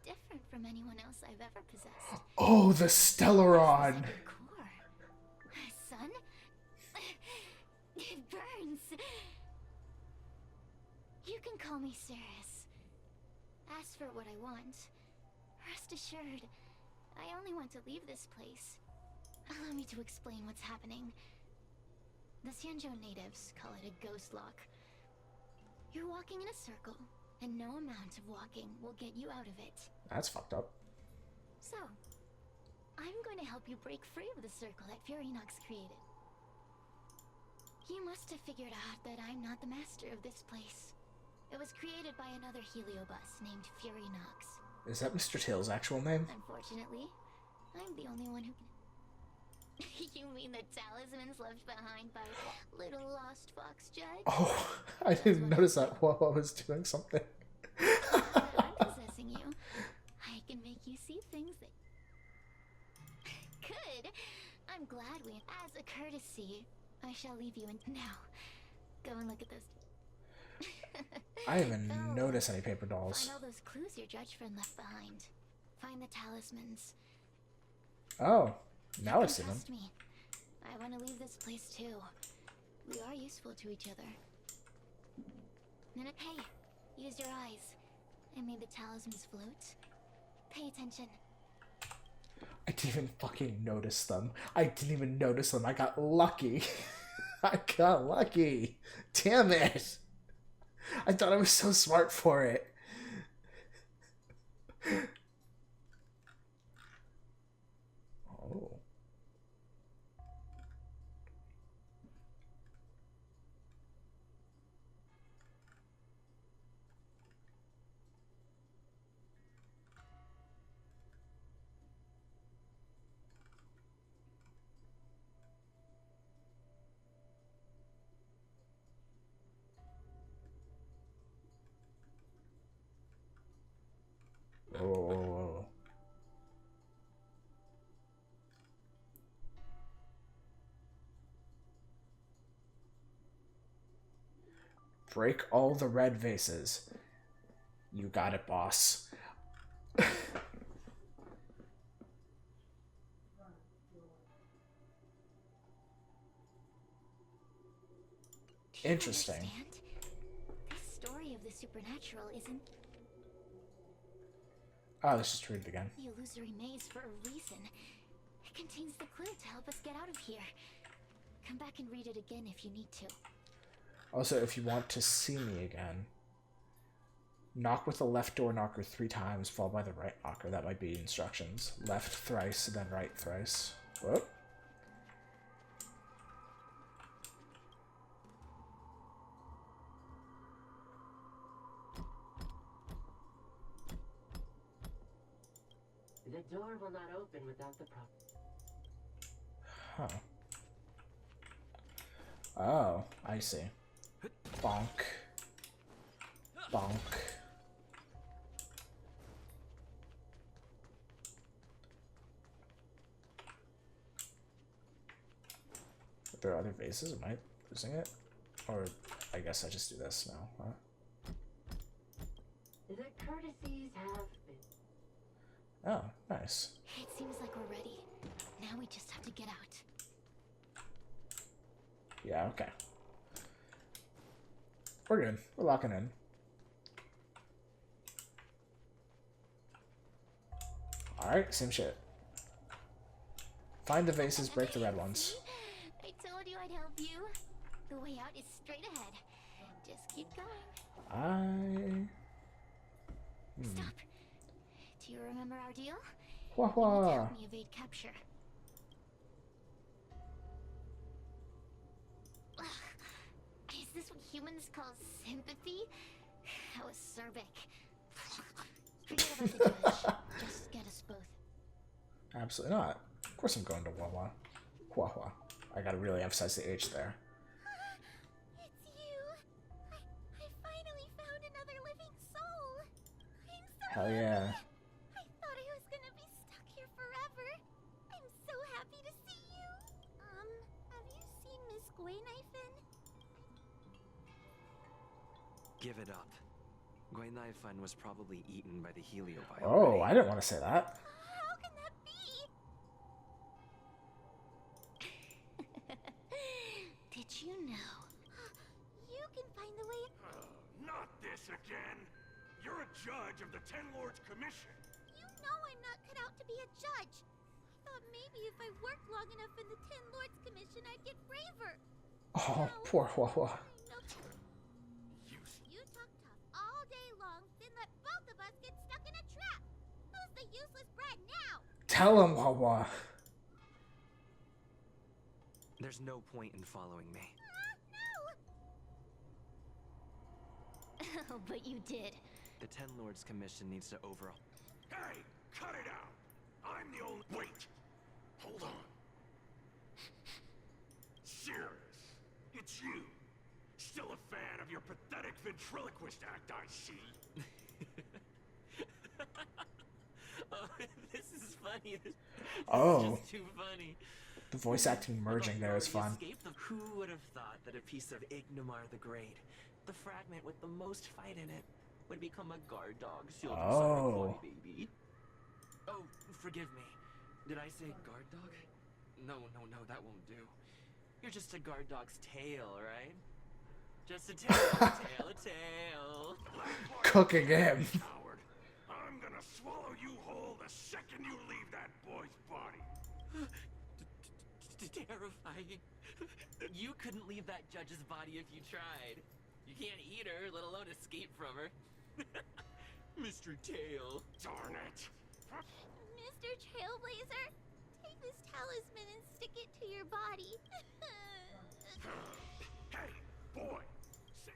Different from anyone else I've ever possessed. Oh, the Stellaron! Specific core. Son? It burns. You can call me Ceres. Ask for what I want. Rest assured, I only want to leave this place. Allow me to explain what's happening. The Xianzhou natives call it a ghost lock. You're walking in a circle, and no amount of walking will get you out of it. That's fucked up. So, I'm going to help you break free of the circle that Furinox created. You must have figured out that I'm not the master of this place. It was created by another Heliobus named Fury Nox. Is that Mr. Tail's actual name? Unfortunately, I'm the only one who can... You mean the talismans left behind by little lost fox judge? Oh, I didn't notice that while I was doing something. Now that I'm possessing you, I can make you see things that... Good! I'm glad we... As a courtesy, I shall leave you in... Now, go and look at those... I didn't even notice any paper dolls. Find all those clues your judge friend left behind. Find the talismans. Oh, now I You see can them. trust me. I want to leave this place too. We are useful to each other. Hey, use your eyes. I made the talismans float. Pay attention. I didn't even fucking notice them. I didn't even notice them. I got lucky. I got lucky. Damn it. I thought I was so smart for it. Oh. Oh. Break all the red vases. You got it, boss. Interesting. Understand? This story of the supernatural isn't Oh, let's just read it again. the illusory maze for a reason. It contains the clue to help us get out of here. Come back and read it again if you need to. Also, if you want to see me again, knock with the left door knocker 3 times, followed by the right knocker. That might be instructions. Left thrice, then right thrice. Whoop. The door will not open without the Huh. Oh, I see. Bonk. Bonk. Are there other vases? Am I losing it? Or I guess I just do this now, huh? The courtesies have been. Oh, nice. It seems like we're ready. Now we just have to get out. Yeah, okay. We're good. We're locking in. Alright, same shit. Find the vases, break the red ones. I told you I'd help you. The way out is straight ahead. Just keep going. Stop. Do you remember our deal? Huohuo. You need to help me evade capture. Ugh. Is this what humans call sympathy? How acerbic. Forget about the judge. Just get us both. Absolutely not. Of course I'm going to Huohuo. Huohuo. I gotta really emphasize the H there. It's you. I finally found another living soul. I'm so Hell yeah. I thought I was gonna be stuck here forever. I'm so happy to see you. Have you seen Miss Guinaifen? Give it up. Guinaifen was probably eaten by the Heliobi. Oh, I didn't want to say that. How can that be? Did you know? You can find the way. Not this again! You're a judge of the Ten Lords Commission! You know I'm not cut out to be a judge. I thought maybe if I worked long enough in the Ten Lords Commission, I'd get braver. Oh, poor Huohuo. No. You talk tough all day long, then let both of us get stuck in a trap. Who's the useless brat now? Tell him, Huohuo. There's no point in following me. No. Oh, but you did. The Ten Lords Commission needs to overhaul. Hey, cut it out! I'm the only. Wait! Hold on. Cirrus, it's you. Still a fan of your pathetic ventriloquist act, I see. Oh, this is funny. This Oh. is just too funny. The voice acting merging there is fun. Who would have thought that a piece of Ignomar the Great, the fragment with the most fight in it, would become a guard dog sealed inside a koi baby? Oh, forgive me. Did I say guard dog? No, that won't do. You're just a guard dog's tail, right? Just a tail, a tail. Cooking him. Howard, I'm gonna swallow you whole the second you leave that boy's body. Terrifying. You couldn't leave that judge's body if you tried. You can't eat her, let alone escape from her. Mr. Tail. Darn it. Mr. Trailblazer, take this talisman and stick it to your body. Hey, boy. Say.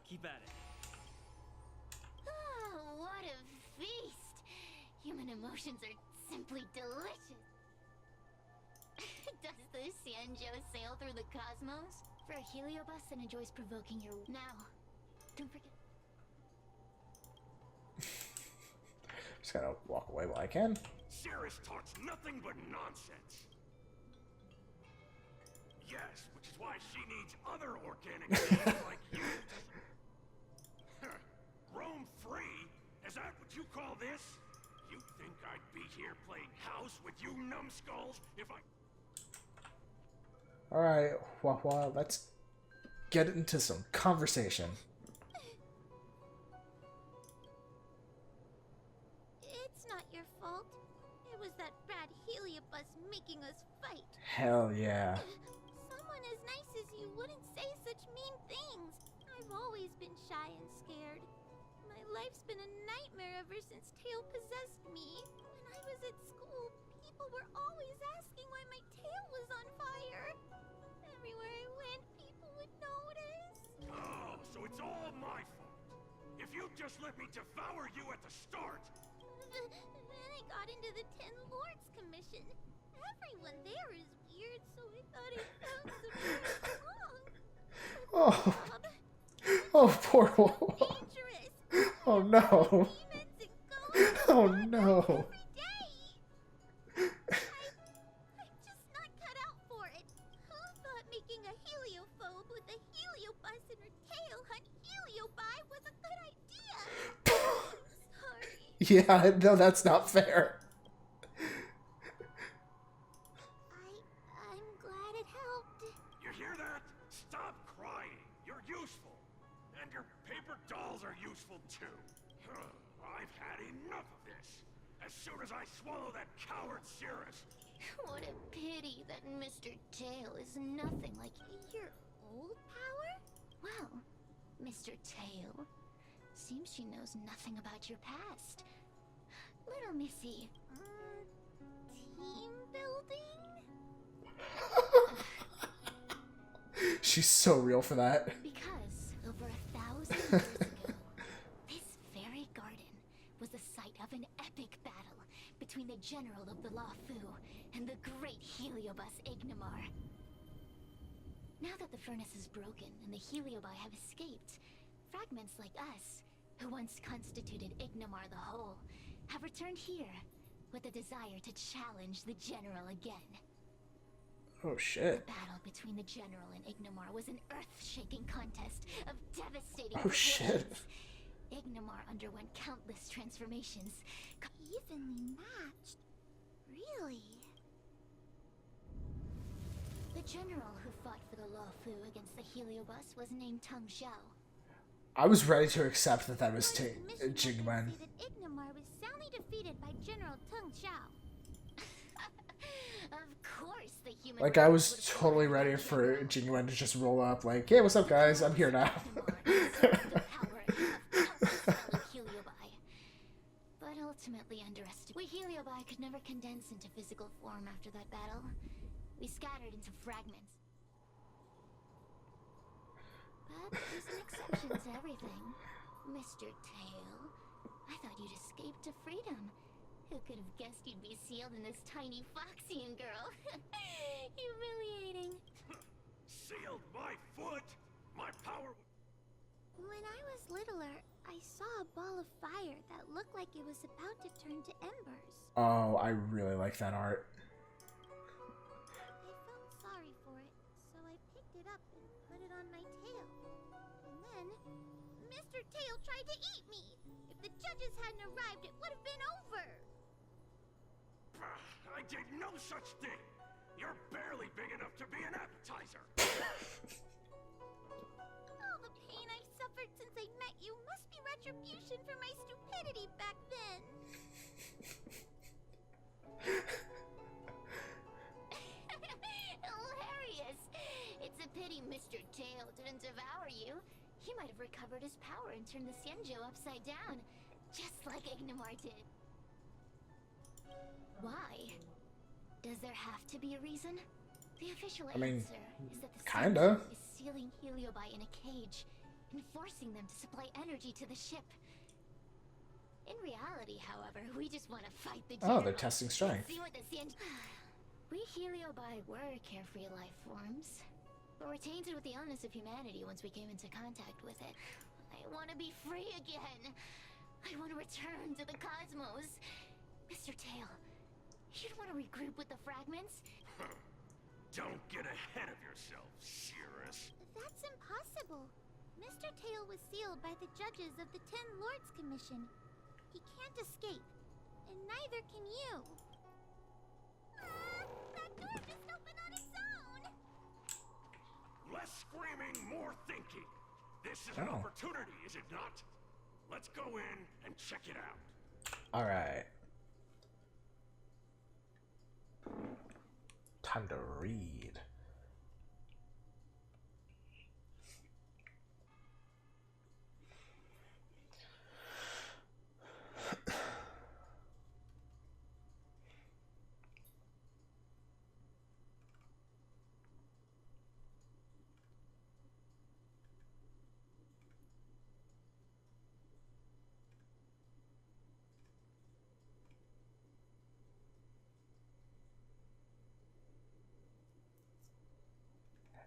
Keep at it. Oh, what a feast! Human emotions are simply delicious. Does the Xianzhou sail through the cosmos? For a heliobus that enjoys provoking your... Now, don't forget... Just gotta walk away while I can. Cirrus talks nothing but nonsense. Yes, which is why she needs other organic beings like you. Roam free? Is that what you call this? You think I'd be here playing house with you numbskulls if I... Alright, Huohuo, let's get into some conversation. It's not your fault. It was that bad heliobus making us fight. Hell yeah. Someone as nice as you wouldn't say such mean things. I've always been shy and scared. My life's been a nightmare ever since Tail possessed me. When I was at school, people were always asking why my tail was on fire. Everywhere I went, people would notice. Oh, so it's all my fault. If you'd just let me devour you at the start. Then I got into the Ten Lords Commission. Everyone there is weird, so I thought I found somewhere wrong. Oh. Oh, poor Huohuo. Dangerous. Oh no. Demons and ghosts Oh every no. day. I'm just not cut out for it. Who thought making a heliophobe with a heliobus in her tail hunt heliobi was a good idea? I'm sorry. Yeah, no, that's not fair. I'm glad it helped. You hear that? Stop crying. You're useful. And your paper dolls are useful too. I've had enough of this. As soon as I swallow that coward Cirrus. What a pity that Mr. Tail is nothing like your old power? Well, Mr. Tail, seems she knows nothing about your past. Little Missy. Team building? She's so real for that. Because over 1,000 years ago, this very garden was the site of an epic battle between the general of the Luofu and the great heliobus Ignomar. Now that the furnace is broken and the heliobi have escaped, fragments like us, who once constituted Ignomar the Whole, have returned here with a desire to challenge the general again. Oh shit. The battle between the general and Ignomar was an earth-shaking contest of devastating Oh shit. proportions. Ignomar underwent countless transformations. Evenly matched? Really? The general who fought for the Luofu against the heliobus was named Teng Xiao. I was ready to accept that that was Part of the mission Jingwen. that Ignomar was soundly defeated by General Teng Xiao. Of course, the human Like, I was would've totally fought ready the for general. Jingwen to just roll up, like, hey, what's up, guys? I'm here now. The power of countless fellow heliobi. But ultimately underestimated. We heliobi could never condense into physical form after that battle. we scattered into fragments. But there's an exception to everything. Mr. Tail, I thought you'd escaped to freedom. Who could have guessed you'd be sealed in this tiny Foxian girl? Humiliating. Sealed my foot? My power... When I was littler, I saw a ball of fire that looked like it was about to turn to embers. Oh, I really like that art. I felt sorry for it, so I picked it up and put it on my tail. And then, Mr. Tail tried to eat me! If the judges hadn't arrived, it would have been over! I did no such thing! You're barely big enough to be an appetizer! All the pain I've suffered since I met you must be retribution for my stupidity back then. Hilarious! It's a pity Mr. Tail didn't devour you. He might have recovered his power and turned the Xianzhou upside down, just like Ignomar did. Why? Does there have to be a reason? The official answer is that the kinda Xianzhou is sealing Heliobi in a cage and forcing them to supply energy to the ship. In reality, however, we just want to fight the Oh, general. they're testing strength. See what the We Heliobi were carefree life forms, but were tainted with the illness of humanity once we came into contact with it. I want to be free again. I want to return to the cosmos. Mr. Tail, you'd want to regroup with the fragments? Don't get ahead of yourself, Cirrus. That's impossible. Mr. Tail was sealed by the judges of the Ten Lords Commission. He can't escape, and neither can you. That door just opened on its own! Less screaming, more thinking. This is an opportunity, is it not? Let's go in and check it out. Alright. Time to read.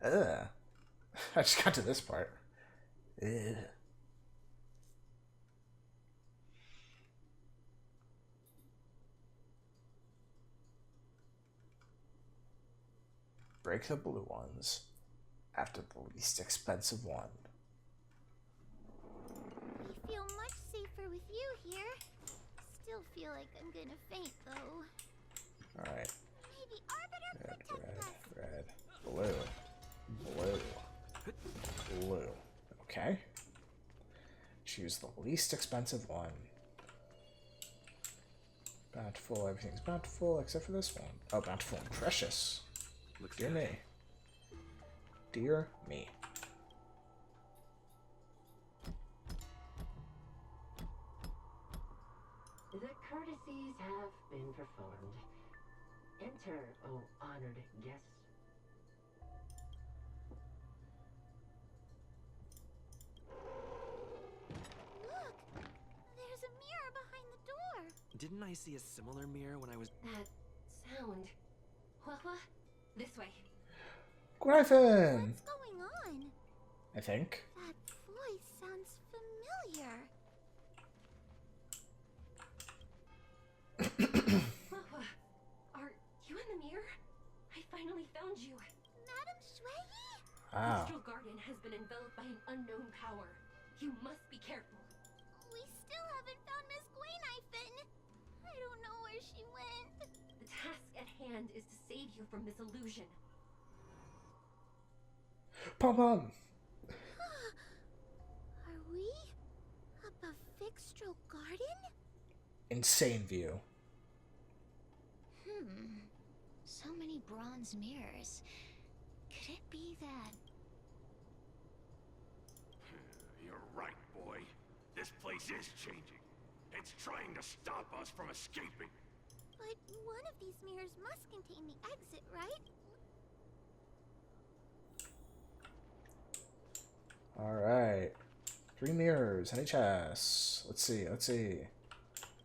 Ugh. I just got to this part. Ugh. Break the blue ones after the least expensive one. I feel much safer with you here. Still feel like I'm gonna faint, though. Alright. Maybe Arbiter Red, protect us. red, blue. Blue. Okay. Choose the least expensive one. Bountiful, everything's bountiful except for this one. Oh, bountiful and precious. Looks Dear good. me. Dear me. The courtesies have been performed. Enter, O honored guests. Look! There's a mirror behind the door. Didn't I see a similar mirror when I was... That sound. Huohuo, this way. Guinaifen! What's going on? I think. That voice sounds familiar. Huohuo, are you in the mirror? I finally found you. Madam Shui? Ah. Astral Garden has been enveloped by an unknown power. You must be careful. We still haven't found Miss Guinaifen. I don't know where she went. The task at hand is to save you from this illusion. Pom Pom! Are we above Fixtral Garden? Insane view. So many bronze mirrors. Could it be that? You're right, boy. This place is changing. It's trying to stop us from escaping. But one of these mirrors must contain the exit, right? 3 mirrors, NHS. Let's see, let's see.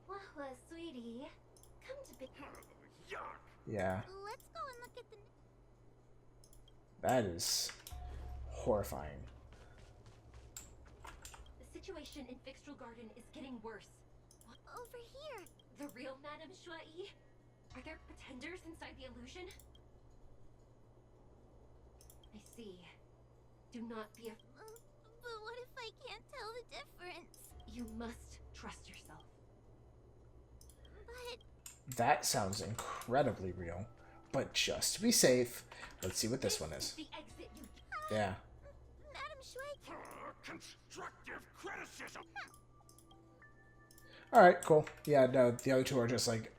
Huohuo, sweetie. Come to big. Yuck! Yeah, Let's go and look at the. that is horrifying. The situation in Fixtral Garden is getting worse. Over here. The real Madame Shui? Are there pretenders inside the illusion? I see. Do not be But what if I can't tell the difference? You must trust yourself. But That sounds incredibly real. But just to be safe, let's see what this one is. The exit you. Yeah. Madame Shui. Constructive criticism. Alright, cool. Yeah, no, the other two are just, like,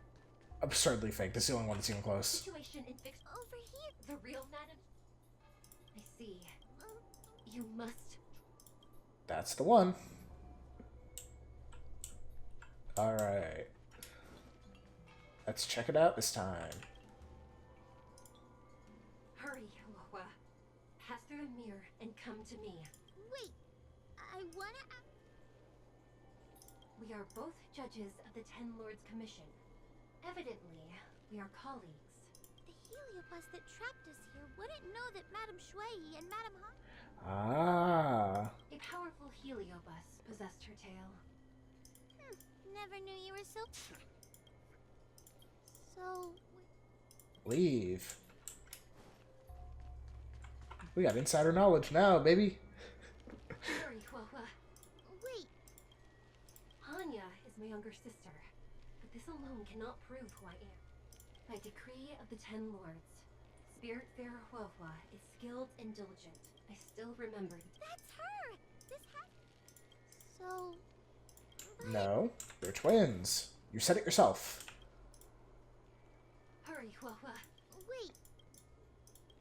absurdly fake. This is the only one that's even close. Situation in Fixtral. Over here. The real Madame. I see. You must. That's the one. Alright. Let's check it out this time. Hurry, Huohuo. Pass through the mirror and come to me. Wait. I wanna. We are both judges of the Ten Lords Commission. Evidently, we are colleagues. The heliobus that trapped us here wouldn't know that Madame Shui and Madame Han. Ah. A powerful heliobus possessed her tail. Never knew you were so. So. Leave. We got insider knowledge now, baby. Hurry, Huohuo. Wait. Hanya is my younger sister, but this alone cannot prove who I am. By decree of the Ten Lords, Spiritfarer Huohuo is skilled and diligent. I still remember. That's her. This hat. So. No, they're twins. You said it yourself. Hurry, Huohuo. Wait.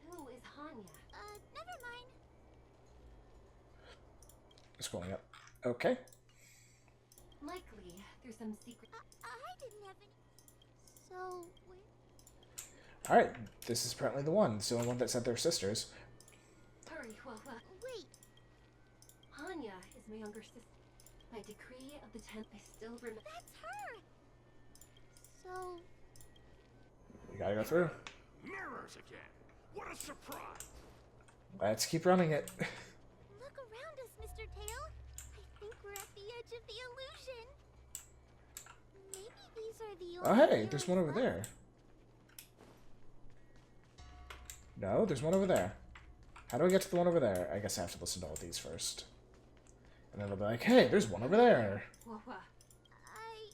Who is Hanya? Never mind. It's going up. Okay. Likely, there's some secret. I didn't have any. So. Alright, this is apparently the one. It's the only one that said they're sisters. Hurry, Huohuo. Wait. Hanya is my younger sister. By decree of the Ten, I still remember. That's her. So. We gotta go through. Mirrors again. What a surprise. Let's keep running it. Look around us, Mr. Tail. I think we're at the edge of the illusion. Maybe these are the Oh, only hey, there's one over mirrors there. No, there's one over there. How do I get to the one over there? I guess I have to listen to all these first. And then they'll be like, hey, there's one over there. Huohuo. I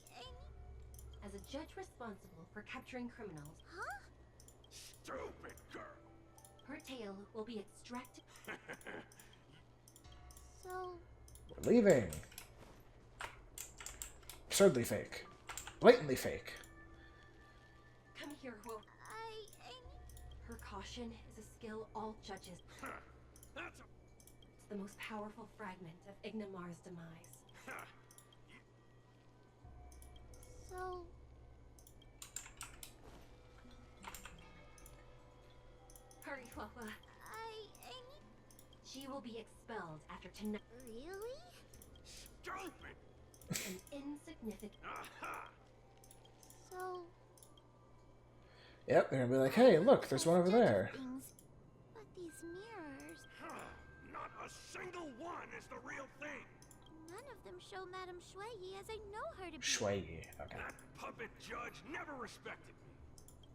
As a judge responsible for capturing criminals, Huh? Stupid girl. her tail will be extracted. So. We're leaving. Absurdly fake. Blatantly fake. Come here, Huohuo. Her caution is a skill all judges. That's It's the most powerful fragment of Ignimar's demise. So. Hurry, Huohuo. She will be expelled after tonight. Really? stupid. An insignificant. Aha! So. Yep, they're gonna be like, hey, look, there's one over there. Things. But these mirrors. Not a single one is the real thing. None of them show Madame Shui as I know her to be. Shui. Okay. That puppet judge never respected me.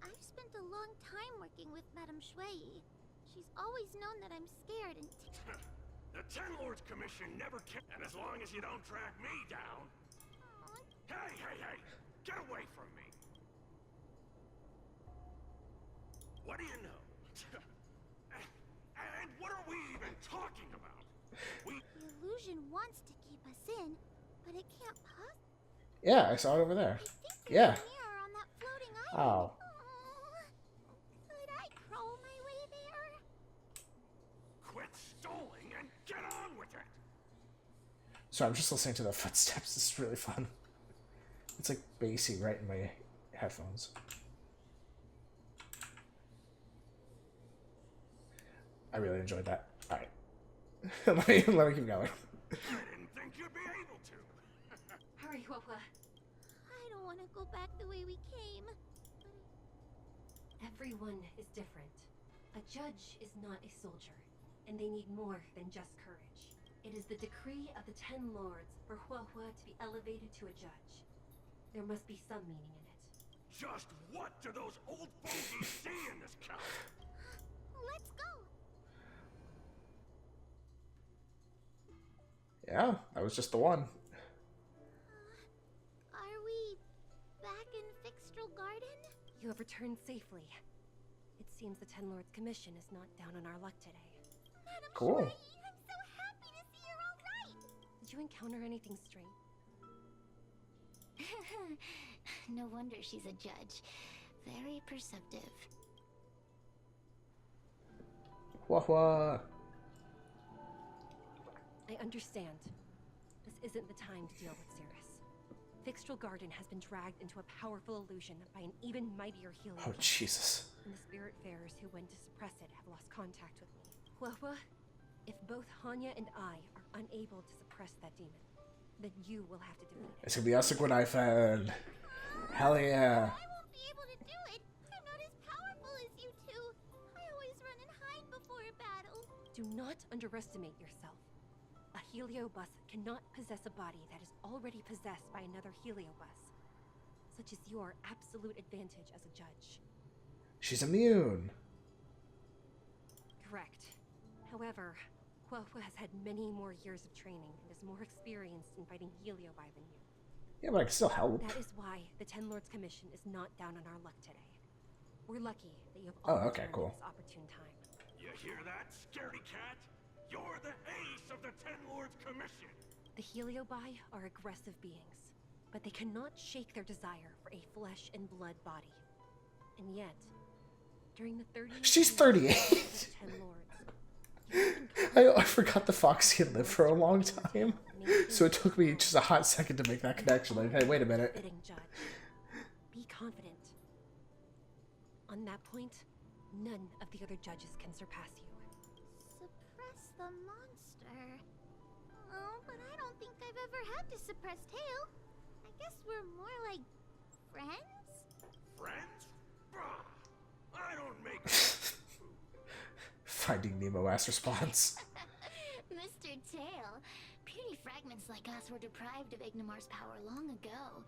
I've spent a long time working with Madame Shui. She's always known that I'm scared and. The Ten Lords Commission never can. And as long as you don't track me down. Aw, Hey, hey, hey! Get away from me! What do you know? and what are we even talking about? We. the illusion wants to keep us in, but it can't Yeah, I saw it over there. I think there's Yeah. a mirror on that floating island. Oh. Could I crawl my way there? Quit stalling and get on with it! So I'm just listening to the footsteps. This is really fun. It's like bassy right in my headphones. I really enjoyed that. Alright. let me keep going. I didn't think Sorry, Huohuo. I don't want to go back the way we came. Everyone is different. A judge is not a soldier, and they need more than just courage. It is the decree of the Ten Lords for Huohuo to be elevated to a judge. There must be some meaning in it. Just what do those old fogies see in this count? Let's go. Yeah, that was just the one. Are we back in Fixtral Garden? You have returned safely. It seems the Ten Lords Commission is not down on our luck today. Madam Cool. Shuai, I'm so happy to see you're all right. Did you encounter anything strange? No wonder she's a judge. Very perceptive. Huohuo. I understand. This isn't the time to deal with Cirrus. Fixtral Garden has been dragged into a powerful illusion by an even mightier Helio. Oh, Jesus. And the Spiritfarers who went to suppress it have lost contact with me. Huohuo, if both Hanya and I are unable to suppress that demon, then you will have to defeat it. It's gonna be us and Guinaifen. Hell yeah. I won't be able to do it. I'm not as powerful as you two. I always run and hide before a battle. Do not underestimate yourself. A Heliobus cannot possess a body that is already possessed by another Heliobus. Such is your absolute advantage as a judge. She's immune. Correct. However, Huohuo has had many more years of training and is more experienced in fighting Heliobi than you. Yeah, but I can still help. That is why the Ten Lords Commission is not down on our luck today. We're lucky that you have Oh, all okay, returned cool. at this opportune time. You hear that, scaredy cat? You're the ace of the Ten Lords Commission. The Heliobi are aggressive beings, but they cannot shake their desire for a flesh and blood body. And yet, during the 30 She's years 38. of the Ten Lords, I forgot the Foxy had lived for a long time. So it took me just a hot second to make that connection. Like, hey, wait a minute. fitting judge. Be confident. On that point, none of the other judges can surpass you. Suppress the monster. Oh, but I don't think I've ever had to suppress Tail. I guess we're more like friends? Friends? Bah! I don't make Finding Nemo-ass response. Mr. Tail, puny fragments like us were deprived of Ignimar's power long ago.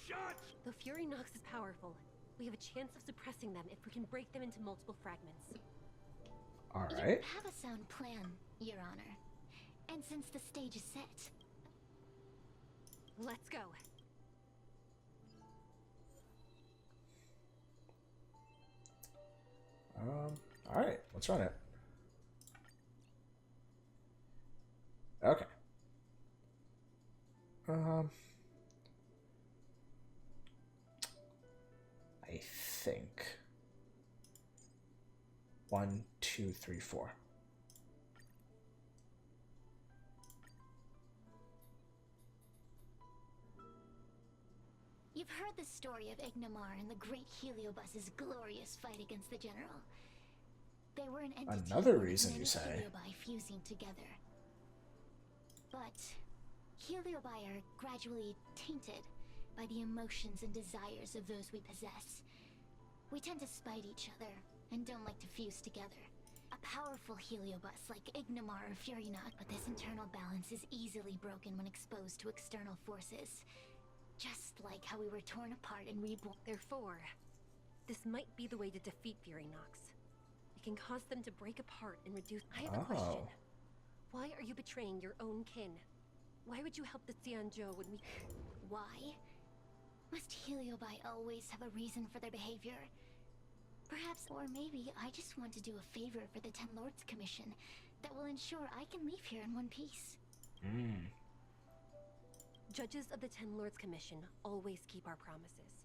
Shut! Though Fury Nox is powerful, we have a chance of suppressing them if we can break them into multiple fragments. Alright. You have a sound plan, Your Honor. And since the stage is set... Let's go. Alright, let's run it. Okay. I think 1, 2, 3, 4. You've heard the story of Ignimar and the great Heliobus's glorious fight against the General. They were an entity Another with reason many you say. Heliobi fusing together. But Heliobi are gradually tainted by the emotions and desires of those we possess. We tend to spite each other and don't like to fuse together. A powerful Heliobus like Ignimar or Furynox, but this internal balance is easily broken when exposed to external forces. Just like how we were torn apart and reborn. Therefore, this might be the way to defeat Fury Nox. It can cause them to break apart and reduce. I have a question. Why are you betraying your own kin? Why would you help the Xianzhou when we... Why? Must Heliobi always have a reason for their behavior? Perhaps, or maybe I just want to do a favor for the Ten Lords Commission that will ensure I can leave here in one piece. Judges of the Ten Lords Commission always keep our promises.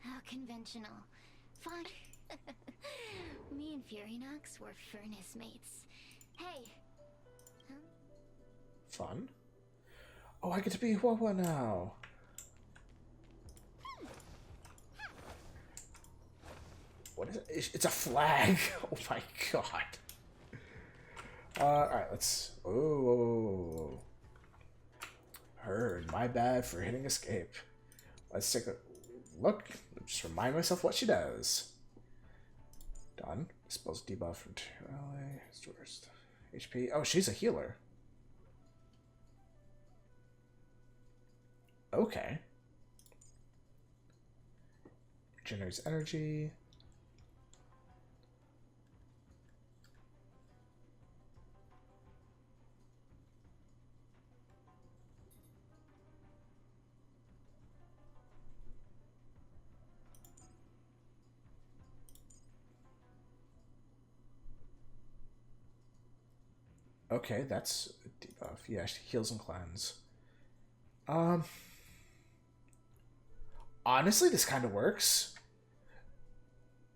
How conventional. Fine. Me and Furynox were furnace mates. Hey. Huh? Fun. Oh, I get to be Huohuo now. What is it? It's a flag. Oh my god. Alright, let's... Oh. Heard. My bad for hitting escape. Let's take a look. Just remind myself what she does. Done. Dispels debuff from ally. Restores HP. Oh, she's a healer. Okay. Regenerates energy. Okay, that's a debuff. Yeah, she heals and cleanse. Honestly, this kind of works.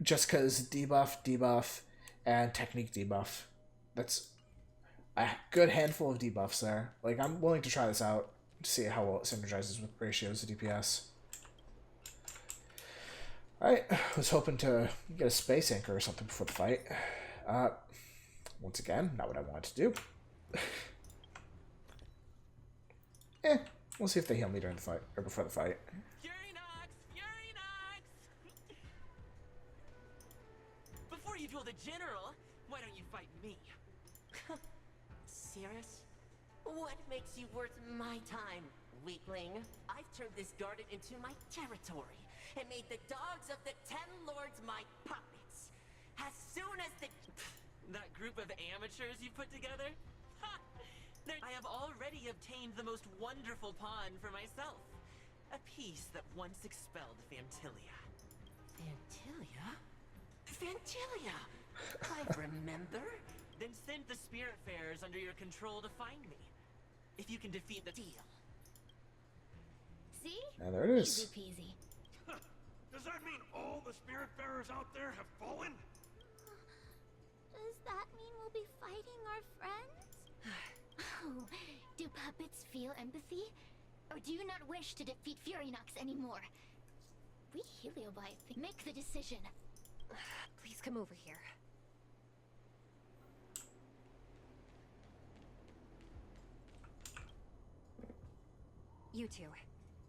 Just because debuff, and technique debuff. That's a good handful of debuffs there. Like, I'm willing to try this out to see how well it synergizes with ratios of DPS. Alright, I was hoping to get a space anchor or something before the fight. Once again, not what I wanted to do. We'll see if they heal me during the fight, or before the fight. Fury Nox! Fury Nox! Before you duel the general, why don't you fight me? Serious? What makes you worth my time, weakling? I've turned this garden into my territory and made the dogs of the Ten Lords my puppets. As soon as that group of amateurs you put together? Ha! I have already obtained the most wonderful pawn for myself. A piece that once expelled Fantilia. Fantilia? Fantilia! I remember. Then send the Spiritfarers under your control to find me. If you can defeat the deal. See? And there it is. Easy peasy. Does that mean all the Spiritfarers out there have fallen? Does that mean we'll be fighting our friends? Oh, do puppets feel empathy? Or do you not wish to defeat Furynox anymore? We Heliobites make the decision. Please come over here. You two,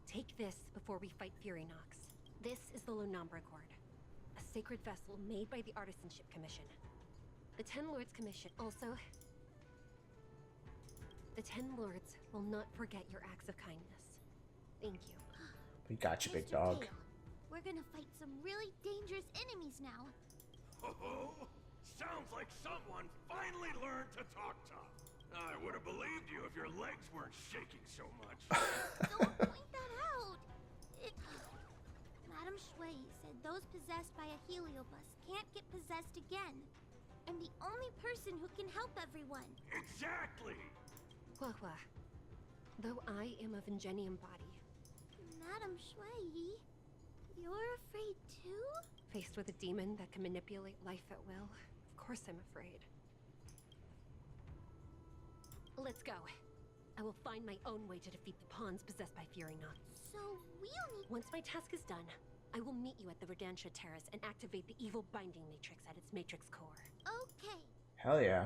take this before we fight Furynox. This is the Lonambra Cord, a sacred vessel made by the Artisanship Commission. The Ten Lords Commission also... The Ten Lords will not forget your acts of kindness. Thank you. We got you, big Mr. dog. Tail, we're gonna fight some really dangerous enemies now. Oh, sounds like someone finally learned to talk tough. I would have believed you if your legs weren't shaking so much. Don't point that out! Madame Shui said those possessed by a heliobus can't get possessed again. I'm the only person who can help everyone. Exactly! Huohuo, though I am of Ingenium body, Madame Shui, you're afraid too? faced with a demon that can manipulate life at will, of course I'm afraid. Let's go. I will find my own way to defeat the pawns possessed by Furynox. So we'll need... Once my task is done, I will meet you at the Verdantia Terrace and activate the evil binding matrix at its matrix core. Okay. Hell yeah.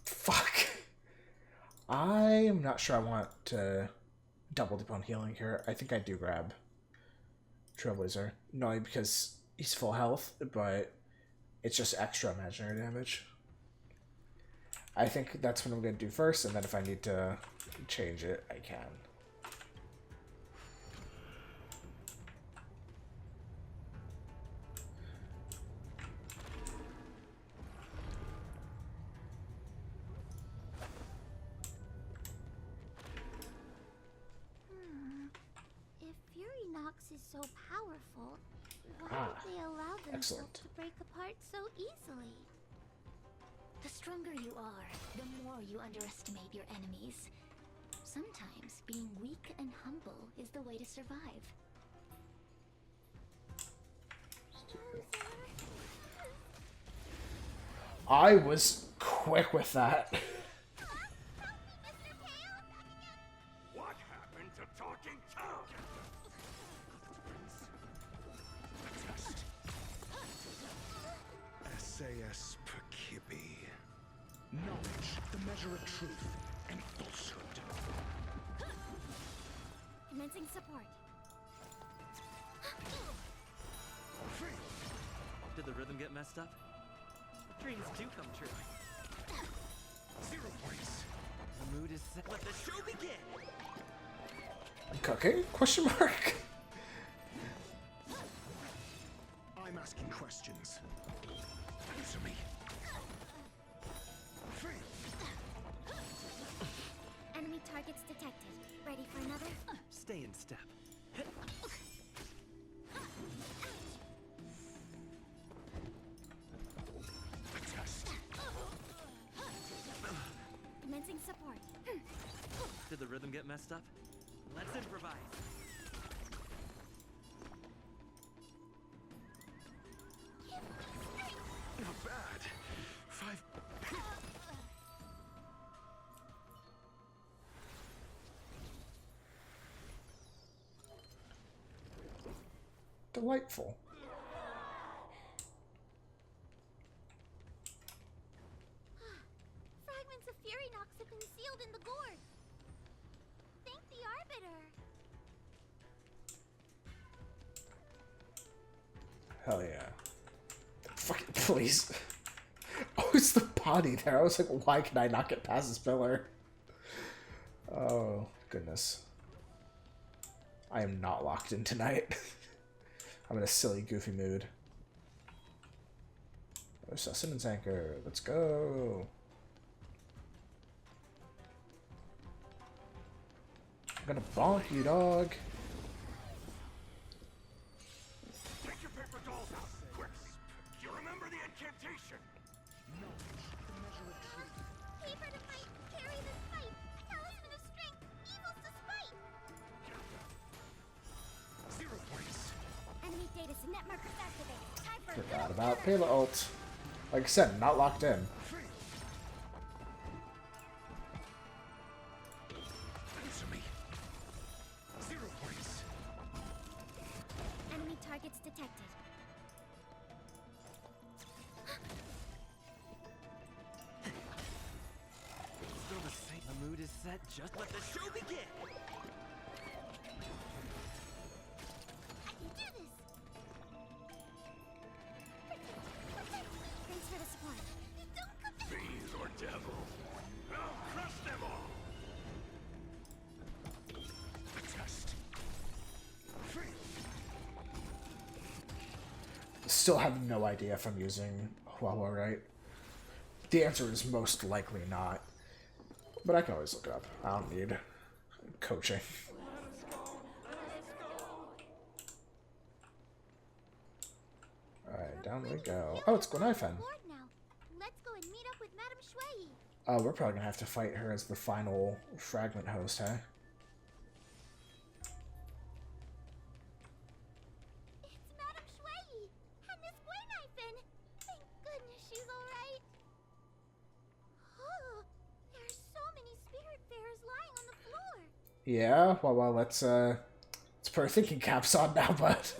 Fuck. I'm not sure I want to double dip on healing here. I think I do grab Trailblazer. Not only because he's full health, but it's just extra imaginary damage. I think that's what I'm going to do first, and then if I need to change it, I can. If Furynox is so powerful, why Ah, would they allow themselves excellent. to break apart so easily? The stronger you are, the more you underestimate your enemies. Sometimes being weak and humble is the way to survive. I was quick with that. What happened to talking tough? SAS Perkibi. Knowledge, the measure of truth and falsehood. Commencing support. Did the rhythm get messed up? Dreams do come true. 0 points. The mood is set. Let the show begin! Cooking? Question mark? I'm asking questions. Answer me. Enemy targets detected. Ready for another? Stay in step. Commencing support. Did the rhythm get messed up? Let's improvise. Not bad. 5. Delightful. Fragments of Furynox have been sealed in the gourd. Thank the Arbiter. Hell yeah. Fucking please. Oh, it's the body there. I was like, why can I not get past this pillar? Oh, goodness. I am not locked in tonight. I'm in a silly, goofy mood. Oh, Sustenance Anchor. Let's go. I'm gonna bonk you, dog. Take your paper dolls out, quick! You remember the incantation? Paper to fight, carry this fight. A talisman of strength, evils to spite. 0 points. Enemy data net markers activated. Time for Forgot about Payla ult. Like I said, not locked in. Answer me. 0 points. enemy targets detected. Still the same. The mood is set. Just let the show begin! I can do this. Thanks for the support. Don't come back. Fiends or devil. I'll crush them all. A test. Still have no idea if I'm using Huohuo right. The answer is most likely not. But I can always look it up. I don't need coaching. Alright, down we go. Oh, it's Guinaifen. Board now. Let's go and meet up with Madame Shui. Oh, we're probably gonna have to fight her as the final fragment host, huh? It's Madame Shui and Miss Guinaifen. Thank goodness she's alright. Oh, there are so many spirit bears lying on the floor. Yeah, well, let's put our thinking caps on now, bud.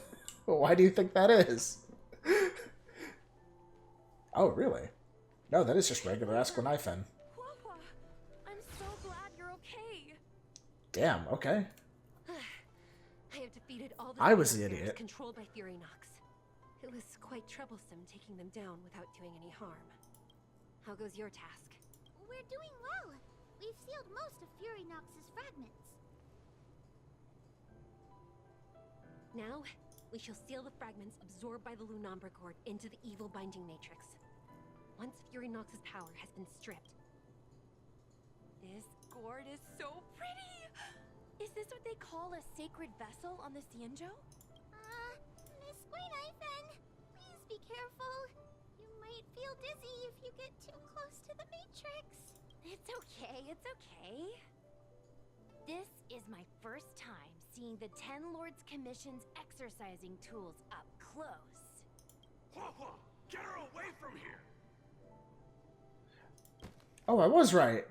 Why do you think that is? Oh, really? No, that is just regular ass Guinaifen. Huohuo, I'm so glad you're okay. Damn, okay. I have defeated all the I was the spirit bears idiot. controlled by Furynox. It was quite troublesome taking them down without doing any harm. How goes your task? We're doing well. We've sealed most of Furynox's fragments. Now, we shall seal the fragments absorbed by the Lunombra Gourd into the evil binding matrix. Once Furynox's power has been stripped. This gourd is so pretty! Is this what they call a sacred vessel on the Xianzhou? Miss Guinaifen, please be careful. You might feel dizzy if you get too close to the Matrix. It's okay, it's okay. This is my first time seeing the Ten Lords Commission's exercising tools up close. Huohuo, get her away from here. Oh, I was right.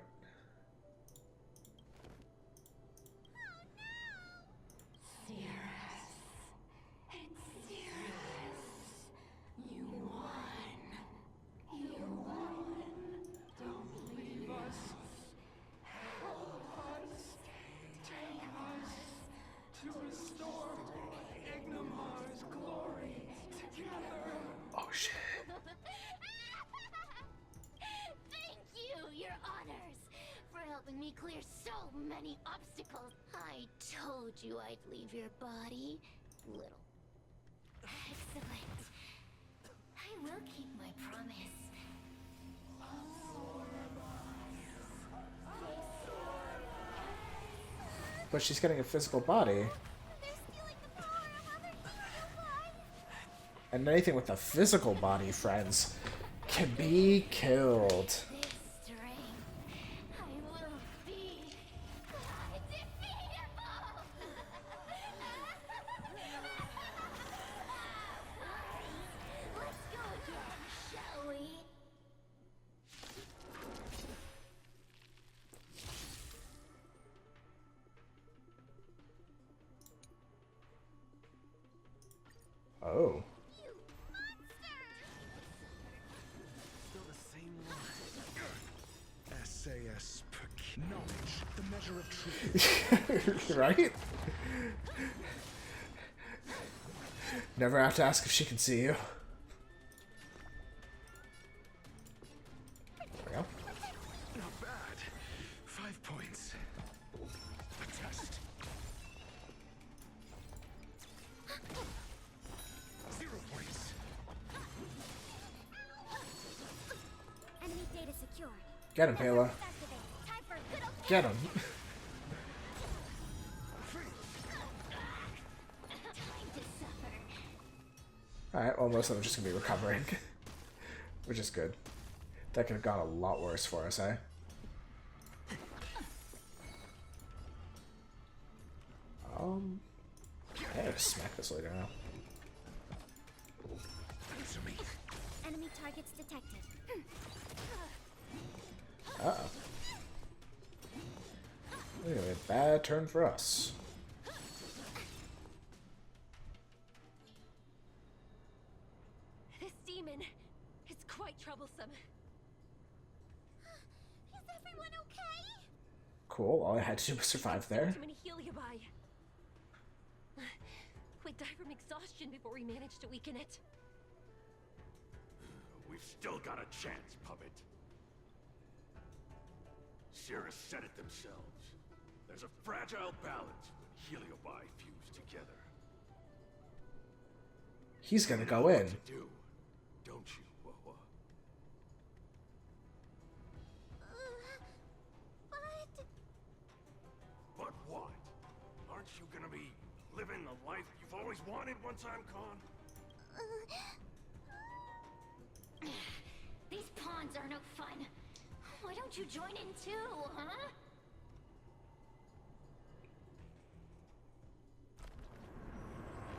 helping me clear so many obstacles. I told you I'd leave your body, little. Excellent. I will keep my promise. But she's getting a physical body. They're stealing the power of other Huohuo. And anything with a physical body, friends, can be killed. This strength, I will be undefeatable. Let's go again, shall we? Oh. Still the same one. SAS per knowledge, the measure of truth. Right? Never have to ask if she can see you. There we go. Not bad. 5 points. A test. 0 points. Enemy data secured. Get him, Pela. Activate. Time for good old Get him. Time to suffer. Alright, well, most of them are just gonna be recovering. Which is good. That could have gone a lot worse for us, eh? I gotta smack this later now. Answer me. enemy targets detected. Uh-oh. Anyway, bad turn for us. This demon is quite troublesome. Is everyone okay? Cool, all I had to do was survive there. Too many heliobi. We'd die from exhaustion before we managed to weaken it. We've still got a chance, puppet. Cirrus said it themselves. There's a fragile balance when heliobi fuse together. He's gonna You go know what in. to do, don't you, Huohuo? But But what? Aren't you gonna be living the life you've always wanted once I'm gone? These pawns are no fun. Why don't you join in too, huh?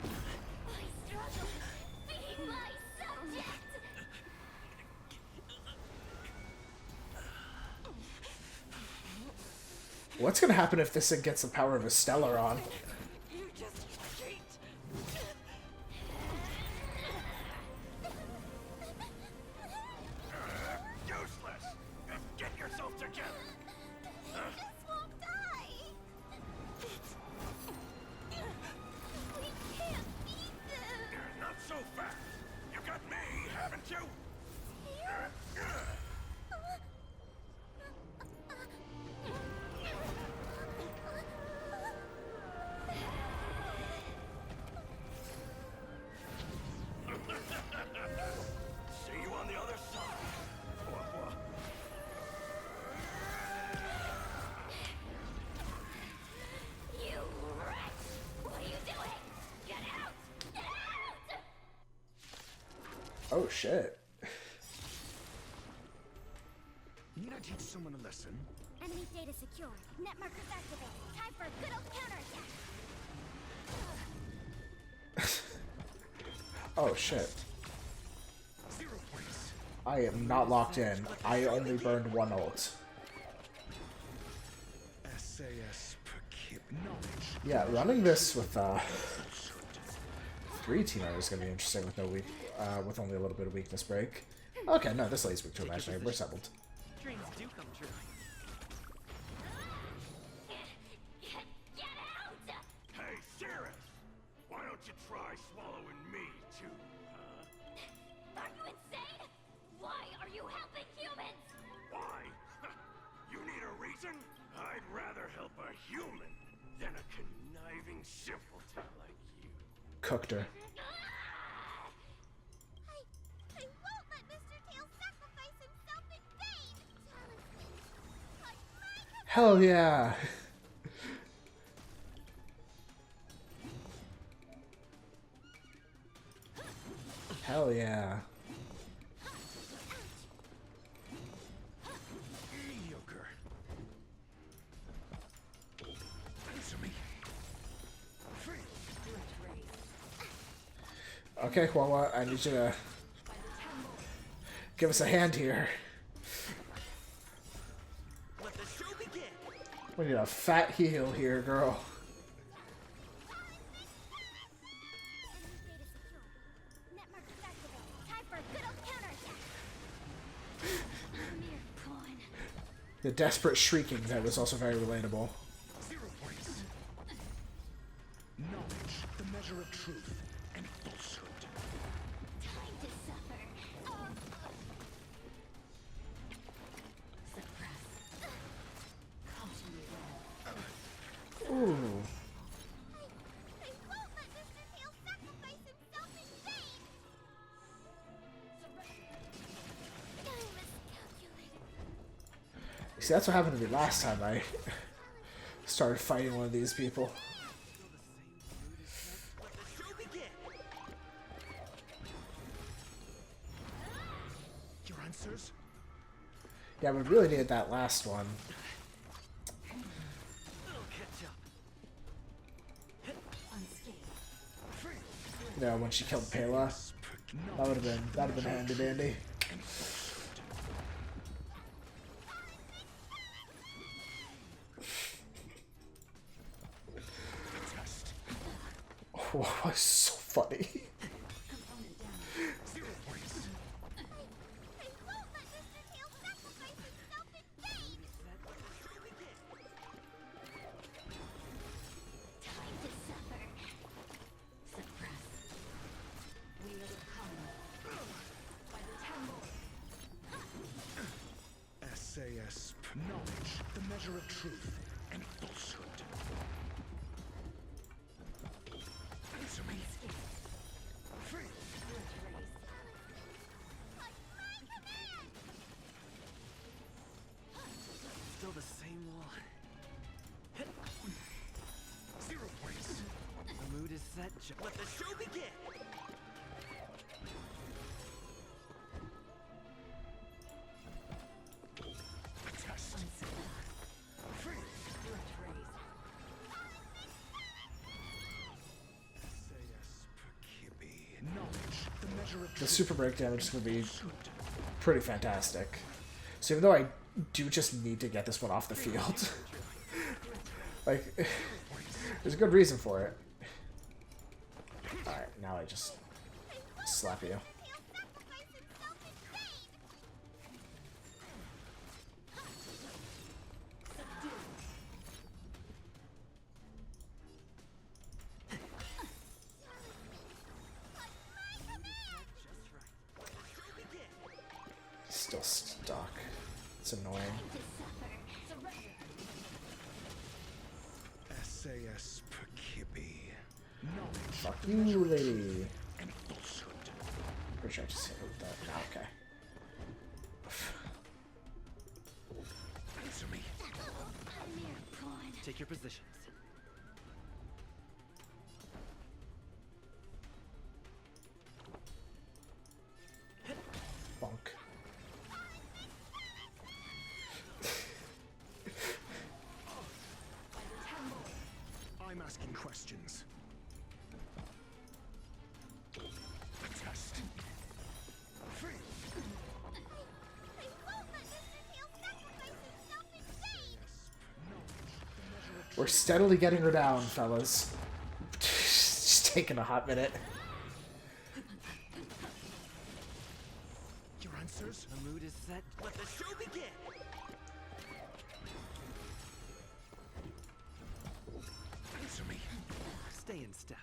I struggle being my subject. What's gonna happen if this thing gets the power of a Stellar on? You just cheat. Useless! Get yourself together! this won't die. We can't beat them. Not so fast! You got me, haven't you? See you on the other side. Huohuo. You wretch! What are you doing? Get out! Get out! Oh shit. Need I teach someone a lesson? Enemy data secured. Net markers activated. Time for a good old counterattack. Oh shit. 0 points. I am not locked in. I only burned one ult. SAS per kip knowledge. Yeah, running this with 3 teamer is gonna be interesting with no weak, with only a little bit of weakness break. Okay, no, this lady's weak to imaginary. We're settled. Dreams do come true. Get out! Hey, Cirrus! Why don't you try swallowing me, too, huh? Are you insane? Why are you helping humans? Why? You need a reason? cooked her. I won't let Mr. Tail sacrifice himself in vain! Hell yeah! Hell yeah. Mediocre. Answer me. Okay, Huohuo, I need you to give us a hand here. Let the show begin. We need a fat heal here, girl. Netmark is activated. Time for a good old counterattack. Come here, pawn. The desperate shrieking that was also very relatable. 0 points. Knowledge, the measure of truth and falsehood. Time to suffer. Ooh. I won't let Mr. Tail sacrifice himself in vain! I miscalculated. See, that's what happened to me last time I started fighting one of these people. Let the show begin. Your answers? Yeah, we really needed that last one. I'll catch up. You know, when she killed Pela. That'd have been handy dandy. Oh, that was so funny. 0 points. I won't let Mr. Tail sacrifice himself in vain! Time to suffer. Suppress. Wheel of Karma. By the temple. SAS. Knowledge, the measure of truth and falsehood. Answer me. Free. Still the same one. 0 points. The mood is set. Let the show begin. Test. Free. SAS. Perkibi. Knowledge, the measure of The truth. super break damage is going to be pretty fantastic. So even though I do just need to get this one off the field, like, there's a good reason for it. Alright, now I just slap you. Tail sacrifice himself in vain! Still stuck. It's annoying. SAS. Perkibi. Knowledge, Fuck the you, measure of lady. truth and falsehood. Pretty sure I just hit it with that. No, okay. Answer me. Take your positions. Bonk. I'm asking questions. Test. Free. I won't let Mr. Tail sacrifice himself in vain! We're steadily getting her down, fellas. Just taking a hot minute. Your answers? The mood is set. Let the show begin. Answer me. Stay in step.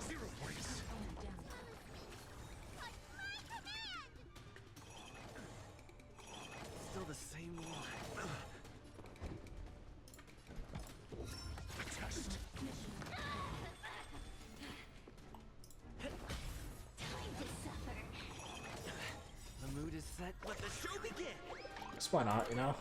0 points. Still the same one. Test. Let the show begin. Just why not, you know?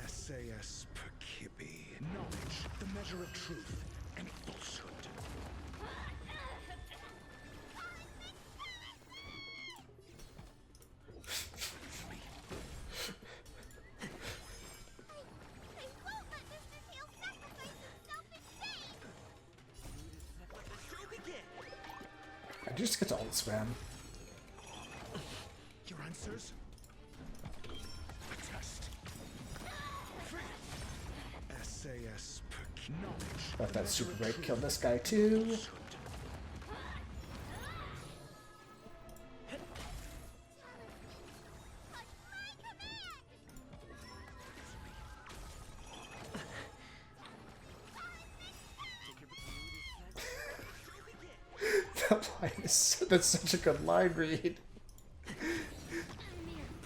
SAS Perkibi. Knowledge, the measure of truth and falsehood. I won't let Mr. Tail sacrifice himself in vain! Let the show begin. I just get to alt spam. Your answers? A test. SAS Perkibi. Knowledge. Let that super break kill this guy too. That line is, that's such a good line read. Mere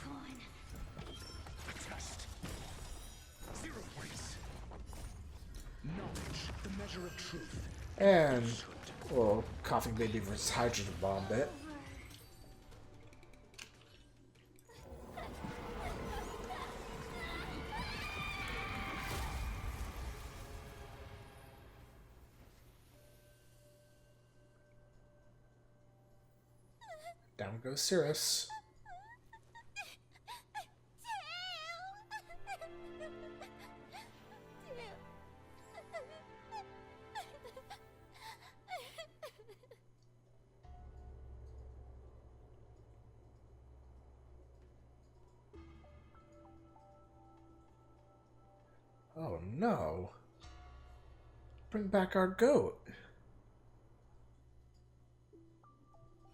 pawn. A test. 0 points. Knowledge, the measure of truth. And well, coughing baby versus hydrogen bomb bit. Down goes Cirrus. Oh no. Bring back our goat.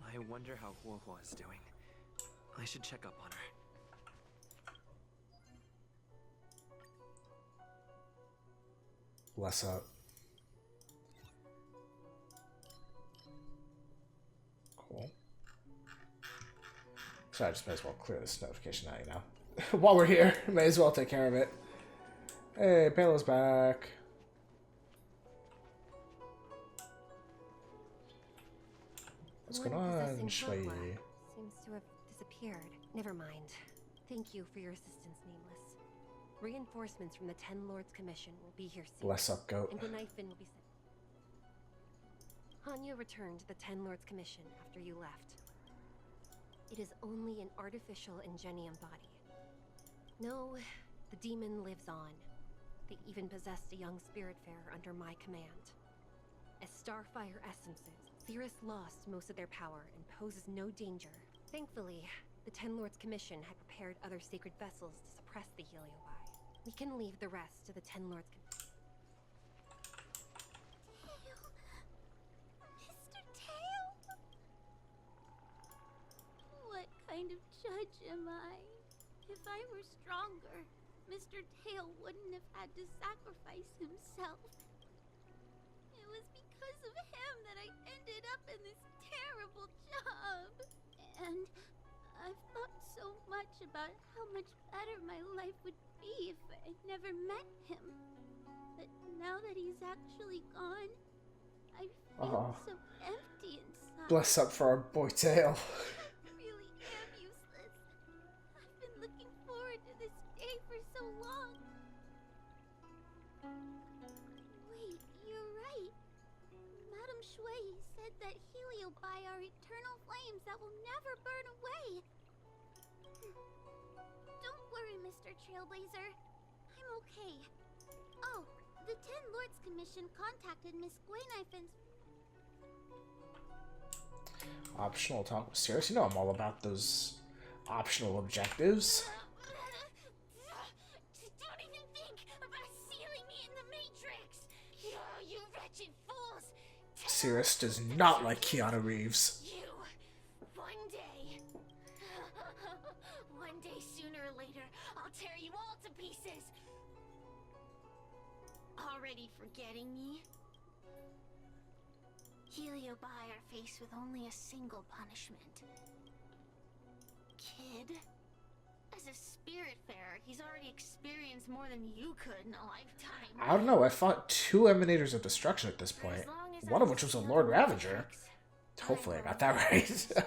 I wonder how Huohuo is doing. I should check up on her. Bless up. Cool. So I just may as well clear this notification out, you know. While we're here, may as well take care of it. Hey, Palo's back. What's going on, Shui? Seems to have disappeared. Never mind. Thank you for your assistance, Nameless. Reinforcements from the Ten Lords Commission will be here soon. Bless up, goat. And Guinaifen will be sent. Hanya returned to the Ten Lords Commission after you left. It is only an artificial ingenium body. No, the demon lives on. They even possessed a young spiritfarer under my command. As Starfire essences, Cirrus lost most of their power and poses no danger. Thankfully, the Ten Lords Commission had prepared other sacred vessels to suppress the Heliobi. We can leave the rest to the Ten Lords Commission. Mr. Tail! What kind of judge am I? If I were stronger, Mr. Tail wouldn't have had to sacrifice himself. It was because of him that I ended up in this terrible job. And I've thought so much about how much better my life would be if I never met him. But now that he's actually gone, I feel so empty inside. Bless up for our boy Tail. I really am useless. I've been looking forward to this day for so long. Wait, you're right. Madame Shui said that Heliobi are eternal flames that will never burn away. Don't worry, Mr. Trailblazer. I'm okay. Oh, the Ten Lords Commission contacted Miss Guinaifen's... Optional talk with Cirrus. You know I'm all about those optional objectives. Don't even think about sealing me in the Matrix! You wretched fools! Cirrus does not like Keanu Reeves. You! One day... One day sooner or later, I'll tear you all to pieces! Already forgetting me? Heliobi are faced with only a single punishment. Kid? As a spiritfarer, he's already experienced more than you could in a lifetime. I don't know. I fought 2 Emanators of Destruction at this point. As long as One I of which was a seal Lord the Ravager. Matrix, Hopefully I got that right. The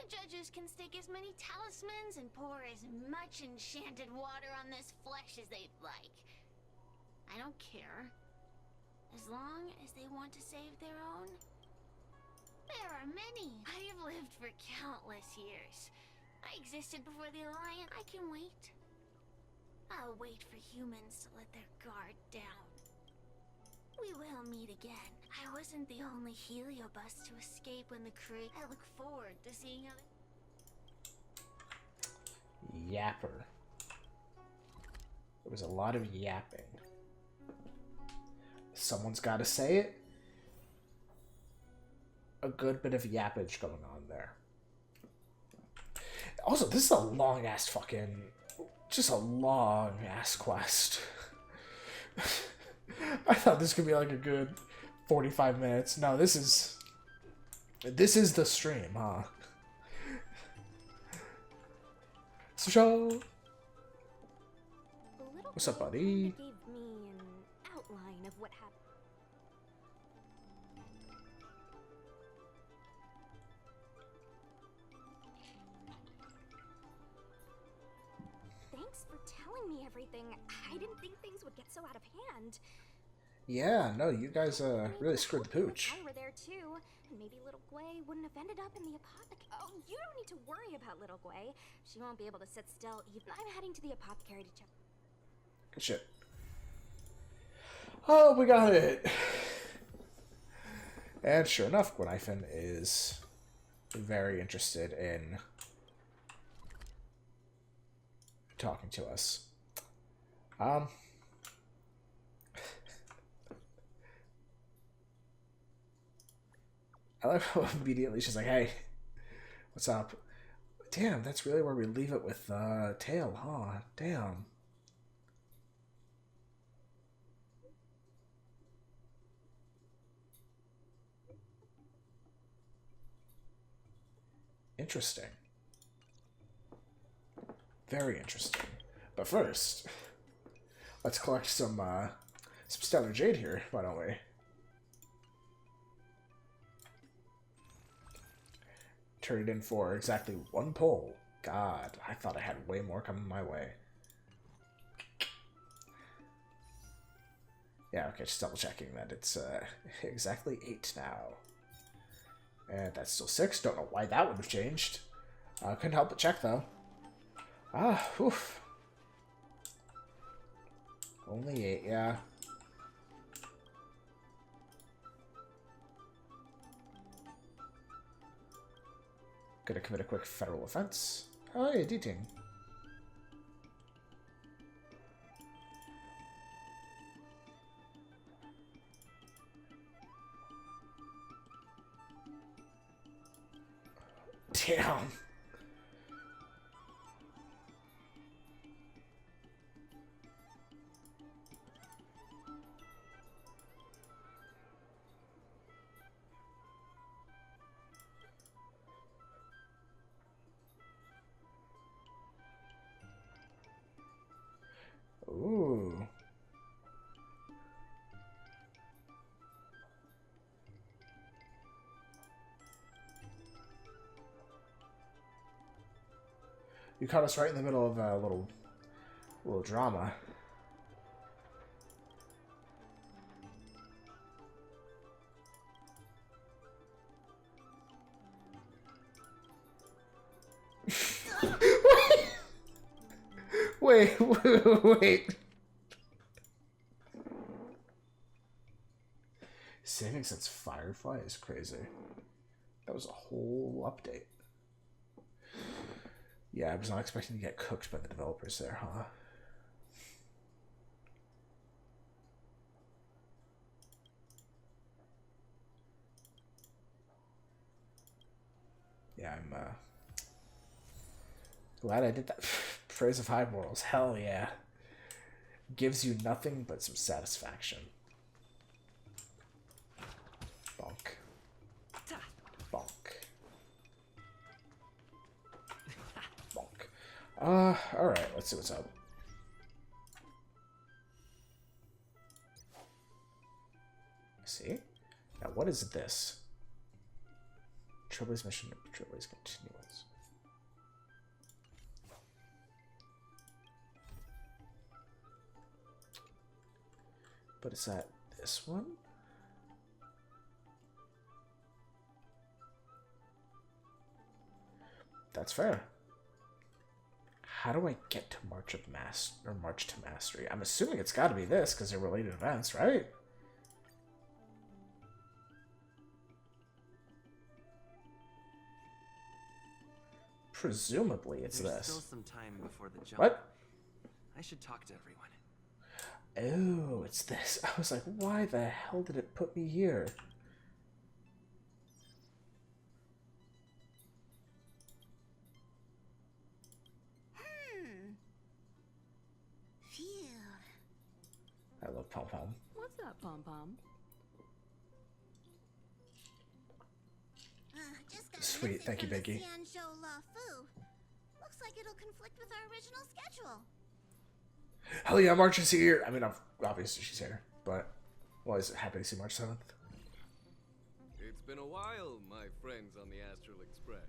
judges can stick as many talismans and pour as much enchanted water on this flesh as they'd like. I don't care. As long as they want to save their own. There are many. I've lived for countless years. I existed before the Alliance. I can wait. I'll wait for humans to let their guard down. We will meet again. I wasn't the only Heliobus to escape when the crew. I look forward to seeing how Yapper. There was a lot of yapping. Someone's got to say it. A good bit of yappage going on there. Also, this is a long-ass fucking... Just a long-ass quest. I thought this could be like a good 45 minutes. No, this is the stream, huh? So, what's up, buddy? Gave me an outline of what happened. Thanks for telling me everything. I didn't think things would get so out of hand. Yeah, no, you guys really screwed the pooch. I were there too, and maybe little Gwei wouldn't have ended up in the apothecary. Oh, you don't need to worry about little Gwei. She won't be able to sit still even. I'm heading to the apothecary to check. Good shit. Oh, we got it. And sure enough, Guinaifen is very interested in talking to us. I like how immediately she's like, hey, what's up? Damn, that's really where we leave it with Tail, huh? Damn. Interesting. Very interesting. But first, let's collect some stellar jade here, why don't we? Turn it in for exactly 1 pull. God, I thought I had way more coming my way. Yeah, okay, just double checking that it's exactly 8 now. And that's still 6. Don't know why that would have changed. Couldn't help but check, though. Ah, oof. Only 8, yeah. Gonna commit a quick federal offense. Oh, yeah, deting. Damn. Ooh. You caught us right in the middle of a little drama. Wait. Saving since Firefly is crazy. That was a whole update. Yeah, I was not expecting to get cooked by the developers there, huh? Yeah, I'm glad I did that. Praise of high morals. Hell yeah. Gives you nothing but some satisfaction. Bonk. Bonk. Bonk. Alright, let's see what's up. See? Now what is this? Trailblaze mission. Trailblaze continuous. But is that this one? That's fair. How do I get to March to Mastery? I'm assuming it's got to be this because they're related events, right? Presumably, it's There's this. still some time before the jump. What? I should talk to everyone. Oh, it's this. I was like, why the hell did it put me here? Phew. I love Pom Pom. What's that, Pom Pom? Just got a Sweet, message thank you, from the Biggie. Xianzhou Luofu. Looks like it'll conflict with our original schedule. Hell yeah, March is here. I mean, obviously she's here, but was happy to see March 7th. It's been a while, my friends on the Astral Express.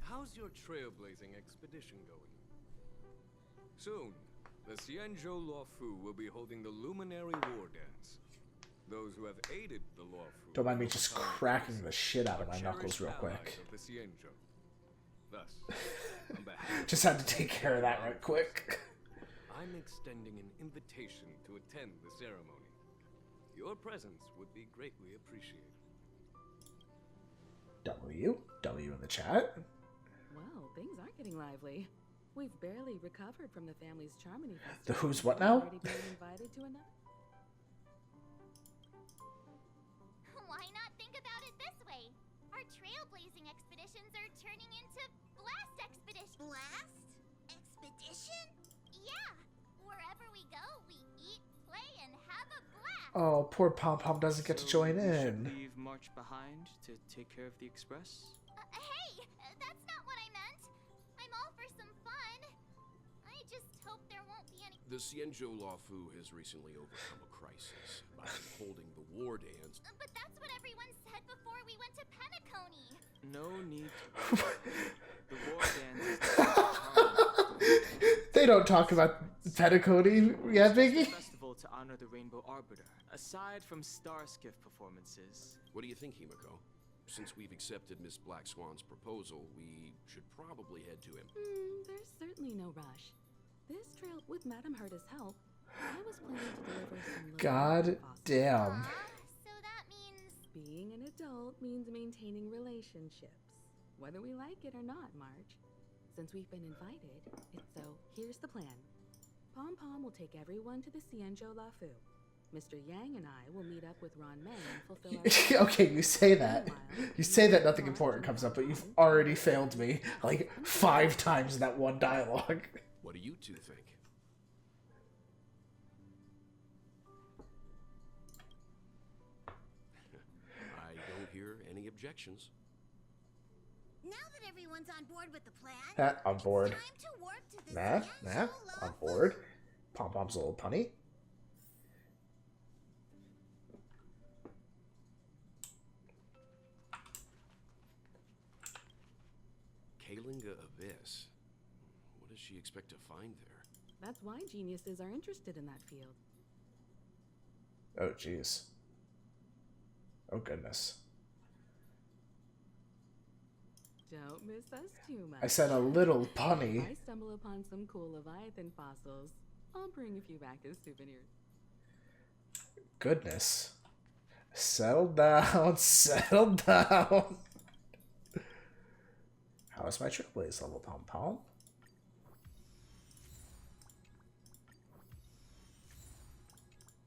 How's your trailblazing expedition going? Soon, the Xianzhou Luofu will be holding the Luminary War Dance. Those who have aided the Luofu... Don't mind me just cracking the shit out of my knuckles real quick. Of the Xianzhou. Thus, on behalf Just had to take care of that right quick. I'm extending an invitation to attend the ceremony. Your presence would be greatly appreciated. W in the chat. Well, things are getting lively. We've barely recovered from the family's Charmony festival. The who's what now? Already being invited to another. Why not think about it this way? Our trailblazing expeditions are turning into blast expeditions. Blast? Expedition? Yeah. Wherever we go, we eat, play, and have a blast. Oh, poor Pom Pom doesn't get to join We should in. leave March behind to take care of the express? Hey, that's not what I meant. I'm all for some fun. I just hope there won't be any... The Xianzhou Luofu has recently overcome a crisis by holding the war dance. But that's what everyone said before we went to Penacony. No need to worry. The war dance is the They don't talk about Petticoaty yet, Biggie. festival to honor the Rainbow Arbiter, aside from star skiff performances. What do you think, Himiko? Since we've accepted Miss Black Swan's proposal, we should probably head to him. There's certainly no rush. This trail, with Madame Herta's help, I was planning to deliver some little God fossils. damn. So that means... Being an adult means maintaining relationships, whether we like it or not, Marge. Since we've been invited, so here's the plan. Pom Pom will take everyone to the Xianzhou Luofu. Mr. Yang and I will meet up with Ron Mei and fulfill our... Okay, you say that. You say that nothing important comes up, but you've already failed me like 5 times in that one dialogue. What do you two think? I don't hear any objections. Now that everyone's on board with the plan, On board. it's time to warp to the Nah, Xianzhou on Luofu. board. Pom Pom's a little punny. Kalinga Abyss. What does she expect to find there? That's why geniuses are interested in that field. Oh, jeez. Oh, goodness. Don't miss us too much. I said a little If punny. I stumble upon some cool Leviathan fossils, I'll bring a few back as souvenirs. Goodness. Settle down, settle down. How is my Trailblaze level, Pom Pom?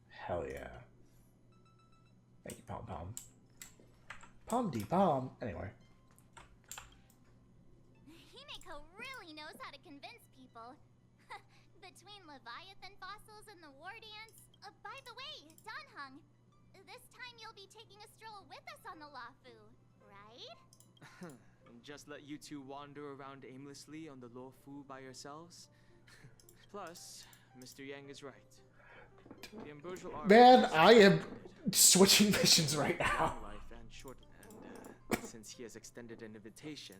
Hell yeah. Thank you, Pom Pom. Pom de Pom. Anyway. Himiko really knows how to convince people. Between Leviathan fossils and the war dance. By the way, Danhung, this time you'll be taking a stroll with us on the Luofu, right? Just let you two wander around aimlessly on the Luofu by yourselves? Plus, Mr. Yang is right. The Ambrosial Arbiter Man, is I am limited. switching missions right now. Life and short, and since he has extended an invitation.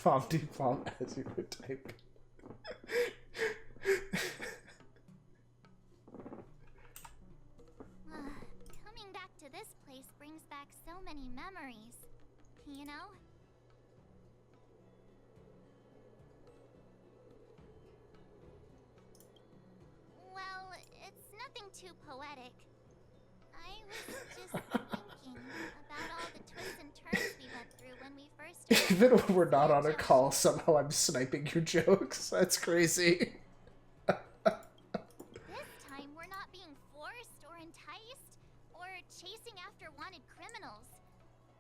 Palm to palm as you would type. Coming back to this place brings back so many memories, you know? Well, it's nothing too poetic. I was just thinking about all the twists and turns we went through when we first... Even when we're not on a call, somehow I'm sniping your jokes. That's crazy. This time we're not being forced or enticed or chasing after wanted criminals.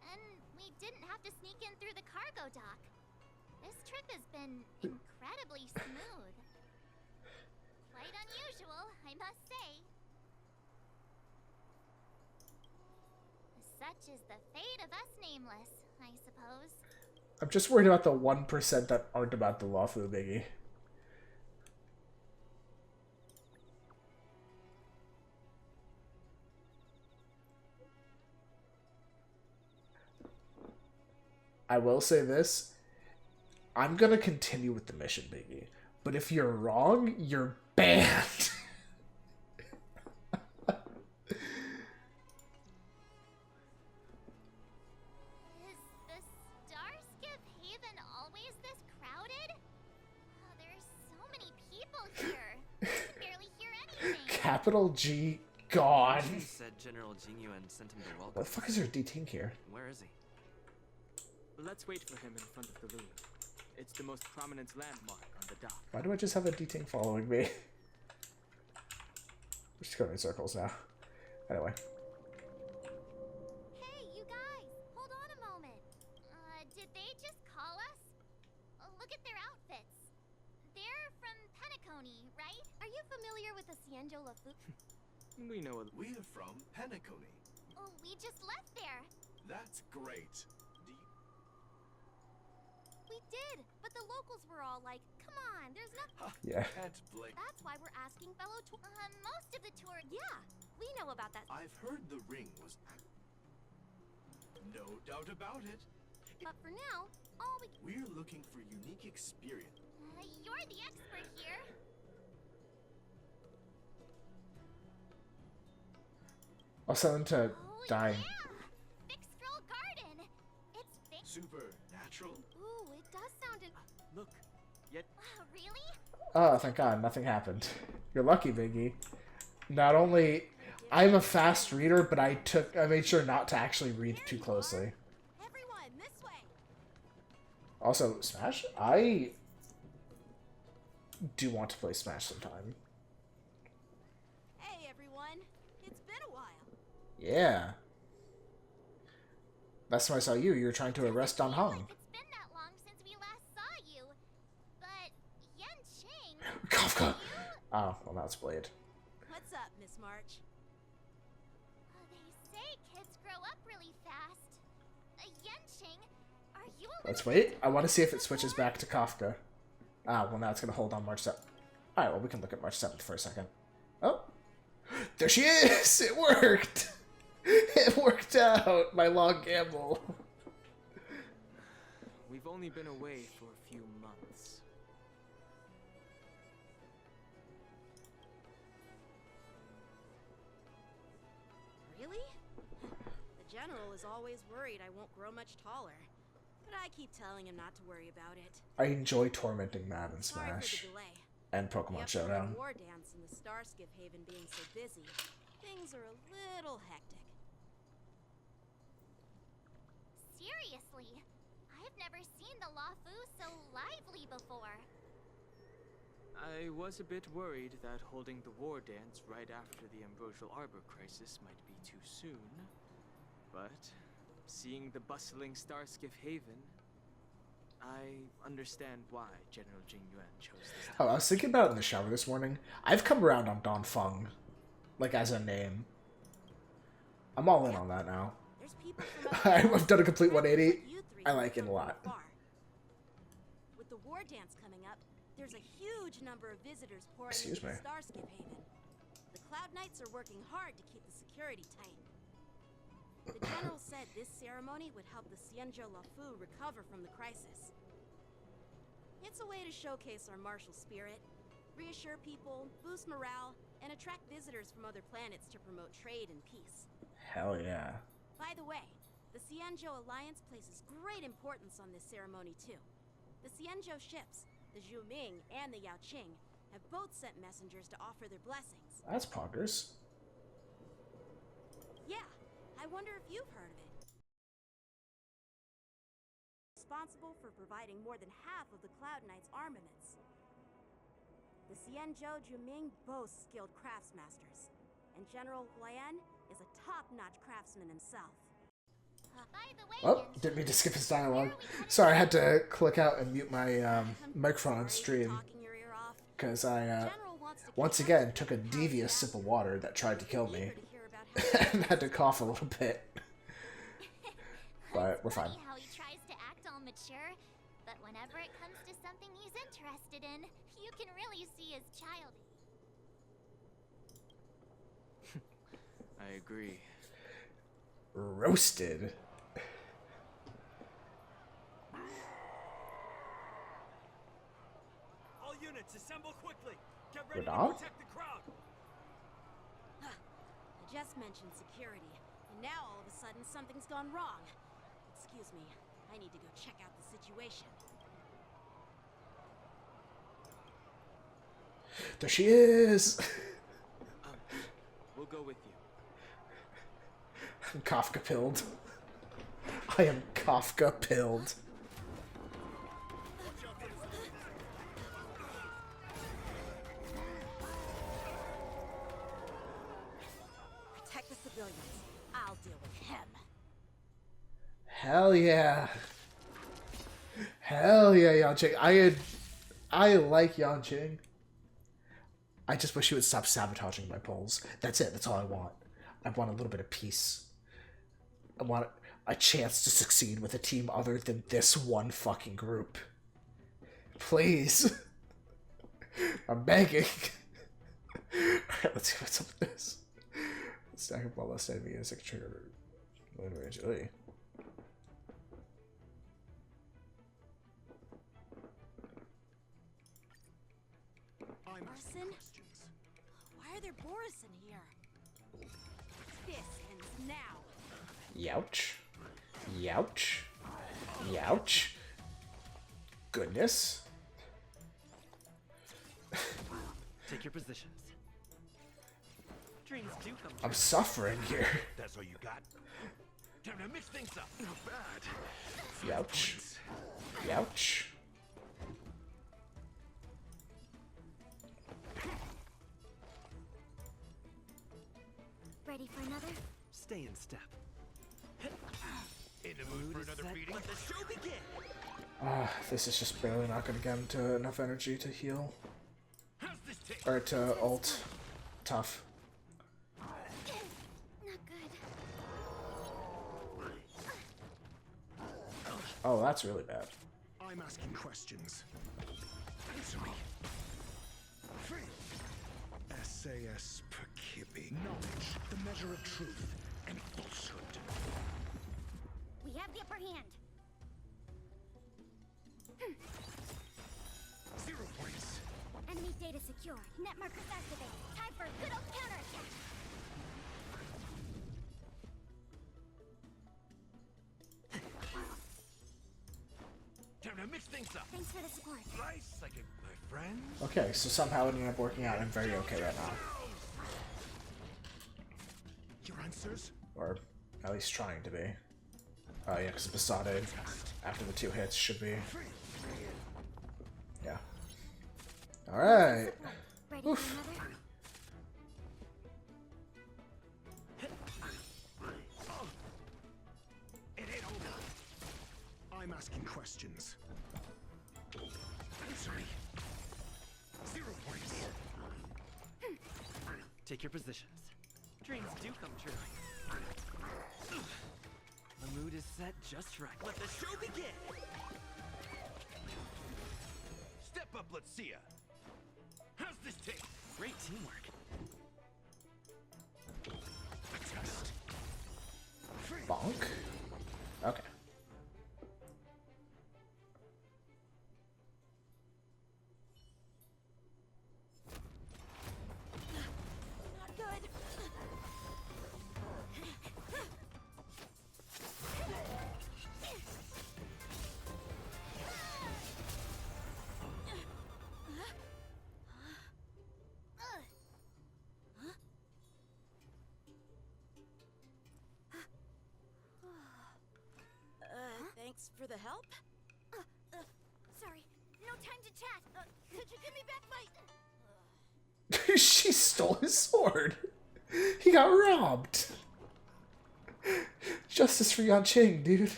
And we didn't have to sneak in through the cargo dock. This trip has been incredibly smooth. Quite unusual, I must say. Such is the fate of us nameless, I suppose. I'm just worried about the 1% that aren't about the Lawfu biggie. I will say this. I'm gonna continue with the mission, biggie. But if you're wrong, you're banned. Capital G God. He said General Jingyuan sent him to welcome. What the fuck is your D-Ting here? Where is he? Let's wait for him in front of the loom. It's the most prominent landmark on the dock. Why do I just have a D-Ting following me? We're just going in circles now. Anyway. Hey, you guys! Hold on a moment. Did they just call us? Look at their outfits. They're from Penacony, right? Are you familiar with the Cienjo Lafu? We know it. We're from Penacony. Oh, we just left there. That's great. We did, but the locals were all like, "Come on, there's nothing." Yeah. Can't blame. That's why we're asking fellow most of the tour. Yeah, we know about that. I've heard the ring was. No doubt about it. But for now, all we. We're looking for unique experience. You're the expert here. I'll send them to die. Yeah. Big Stroll Garden. It's big. Supernatural. Ooh, it does sound. Look, yet. Really? Oh, thank God, nothing happened. You're lucky, Biggie. Not only I'm a fast reader, but I made sure not to actually read too closely. Everyone, this way. Also, Smash? I do want to play Smash sometime. Hey, everyone. It's been a while. Yeah. Last time I saw you, you were trying to arrest Don Hong. It's been that long since we last saw you. But Yen Ching. Kafka! Oh, well, now it's Blade. What's up, Miss March? They say kids grow up really fast. Yen Ching, are you a Let's wait. I want to see if it switches back to Kafka. Ah, well, now it's going to hold on March 7th. Alright, well, we can look at March 7th for a second. Oh! There she is! It worked! It worked out! My long gamble. We've only been away for a few months. Really? The General is always worried I won't grow much taller. But I keep telling him not to worry about it. I enjoy tormenting Matt in Sorry for Smash. the delay. And Pokemon The Showdown. war dance and the Starskip Haven being so busy, things are a little hectic. Seriously, I've never seen the Lafu so lively before. I was a bit worried that holding the war dance right after the Ambrosial Arbor crisis might be too soon. But seeing the bustling Starskip Haven, I understand why General Jingyuan chose this time. Oh, I was thinking about it in the shower this morning. I've come around on Don Feng. Like, as a name. I'm all in on that now. There's people from I've done a complete like 180. you three I who like it a come lot. from far. With the war dance coming up, there's a huge number of visitors pouring Excuse into me. Starskip Haven. The Cloud9 Knights are working hard to keep the security tight. The general said this ceremony would help the Xianzhou Luofu recover from the crisis. It's a way to showcase our martial spirit, reassure people, boost morale, and attract visitors from other planets to promote trade and peace. Hell yeah. By the way, the Xianzhou Alliance places great importance on this ceremony too. The Xianzhou ships, the Zhuming and the Yaoqing, have both sent messengers to offer their blessings. That's poggers. Yeah, I wonder if you've heard of it. Responsible for providing more than half of the Cloud Knight's armaments. The Xianzhou Zhuming boasts skilled craftsmasters, and General Huoyan is a top-notch craftsman himself. By the way, Oh, didn't mean to skip his dialogue. Sorry, I had to click out and mute my microphone on stream. Because I, once again, took a devious sip of water that tried to kill me. And had to cough a little bit. But we're fine. How he tries to act all mature, but whenever it comes to something he's interested in, you can really see his child. I agree. Roasted. All units, assemble quickly. Get ready Radar? to protect the crowd. I just mentioned security, and now all of a sudden something's gone wrong. Excuse me, I need to go check out the situation. There she is! We'll go with you. I'm Kafka-pilled. I am Kafka-pilled. Protect the civilians. I'll deal with him. Hell yeah. Hell yeah, Yanqing. I like Yanqing. I just wish he would stop sabotaging my polls. That's it. That's all I want. I want a little bit of peace. I want a chance to succeed with a team other than this one fucking group. Please. I'm begging. Alright, let's see what's up with this. Stack up all less enemy as a trigger. Range. Borison? Why are there Borison here? This ends now. Youch. Youch. Youch. Goodness. Take your positions. Dreams do come true. I'm suffering here. That's all you got? Time to mix things up. Not bad. Youch. Youch. Ready for another? Stay in step. In the mood for another beating? Let the show begin. This is just barely not gonna get into enough energy to heal. How's this take? Or to ult. Tough. Not good. Oh, that's really bad. I'm asking questions. Answer me. SAS Perkibi. Knowledge, the measure of truth and falsehood. We have the upper hand. 0 points. Enemy data secure. Net markers activate. Time for a good old counterattack. Time to mix things up. Thanks for the support. Nice, like my friend. Okay, so somehow it ended up working out. I'm very okay right now. Your answers? Or at least trying to be. Yeah, because Besotted, after the 2 hits, should be. Yeah. Alright. Ready for another? It ain't over. I'm asking questions. Answer me. 0 points. Take your positions. Dreams do come true. The mood is set just right. Let the show begin. Step up, let's see ya. How's this take? Great teamwork. Bonk. Okay. Not good. Thanks for the help. Sorry, no time to chat. Could you give me back my... She stole his sword. He got robbed. Justice for Yanqing, dude.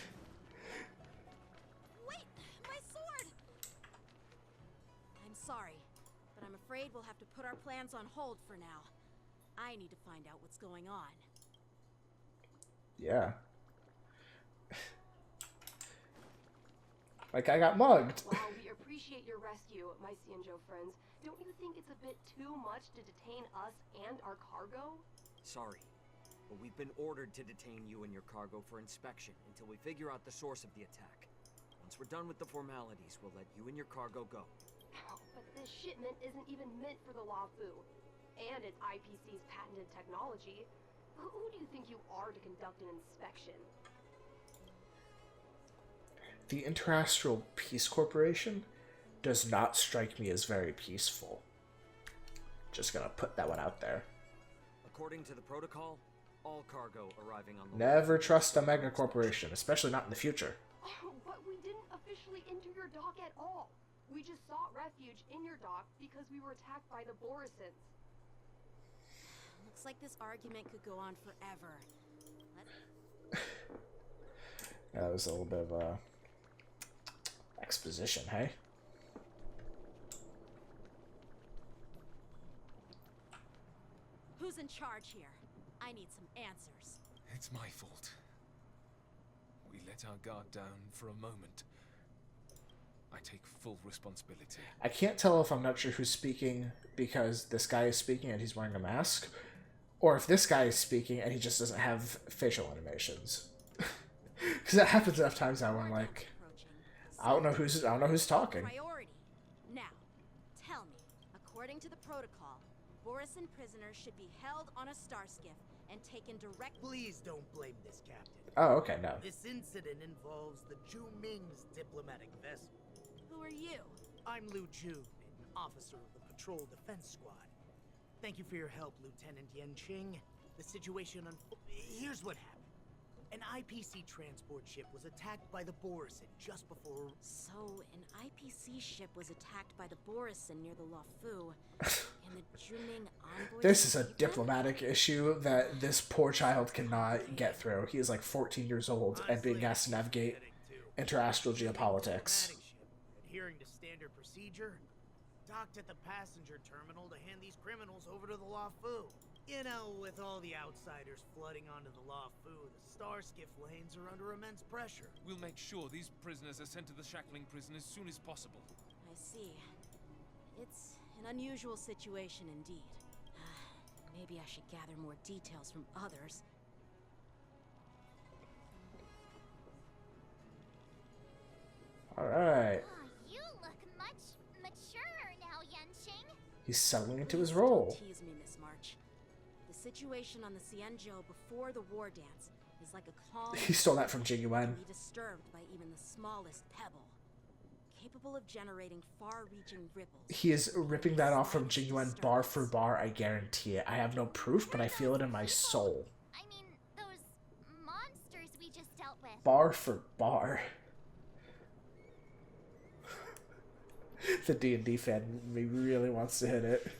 Wait, my sword! I'm sorry, but I'm afraid we'll have to put our plans on hold for now. I need to find out what's going on. Yeah. Like I got mugged. While we appreciate your rescue, my Xianzhou friends, don't you think it's a bit too much to detain us and our cargo? Sorry, but we've been ordered to detain you and your cargo for inspection until we figure out the source of the attack. Once we're done with the formalities, we'll let you and your cargo go. But this shipment isn't even meant for the Luofu, and it's IPC's patented technology. Who do you think you are to conduct an inspection? The Interastral Peace Corporation does not strike me as very peaceful. Just gonna put that one out there. According to the protocol, all cargo arriving on the Never trust a mega corporation, especially not in the future. Oh, but we didn't officially enter your dock at all. We just sought refuge in your dock because we were attacked by the Borisons. Looks like this argument could go on forever. Yeah, that was a little bit of exposition, hey? Who's in charge here? I need some answers. It's my fault. We let our guard down for a moment. I take full responsibility. I can't tell if I'm not sure who's speaking because this guy is speaking and he's wearing a mask, or if this guy is speaking and he just doesn't have facial animations. Because that happens enough times now where I'm like, I don't know who's talking. Priority. Now, tell me, according to the protocol, Borisan prisoners should be held on a star skiff and taken direct. Please don't blame this, Captain. Oh, okay, no. This incident involves the Zhu Ming's diplomatic vessel. Who are you? I'm Lu Jun, an officer of the Patrol Defense Squad. Thank you for your help, Lieutenant Yanqing. The situation here's what happened. An IPC transport ship was attacked by the Borisan just before... So, an IPC ship was attacked by the Borisan near the Luofu, and the Zhuming envoy... This is a diplomatic issue that this poor child cannot get through. He is like 14 years old and being asked to navigate interastral geopolitics. Adhering to standard procedure, docked at the passenger terminal to hand these criminals over to the Luofu. You know, with all the outsiders flooding onto the Luofu, the star skiff lanes are under immense pressure. We'll make sure these prisoners are sent to the shackling prison as soon as possible. I see. It's an unusual situation indeed. Maybe I should gather more details from others. Alright. Oh, you look much maturer now, Yanqing. He's settling into his role. Don't tease me, Miss March. The situation on the Xianzhou before the war dance is like a calm... He stole that from Jing Yuan. ...be disturbed by even the smallest pebble. Capable of generating far-reaching ripples. He is ripping that off from Jing Yuan bar for bar, I guarantee it. I have no proof, but I feel it in my soul. I mean, those monsters we just dealt with. Bar for bar. The D&D fan in me really wants to hit it.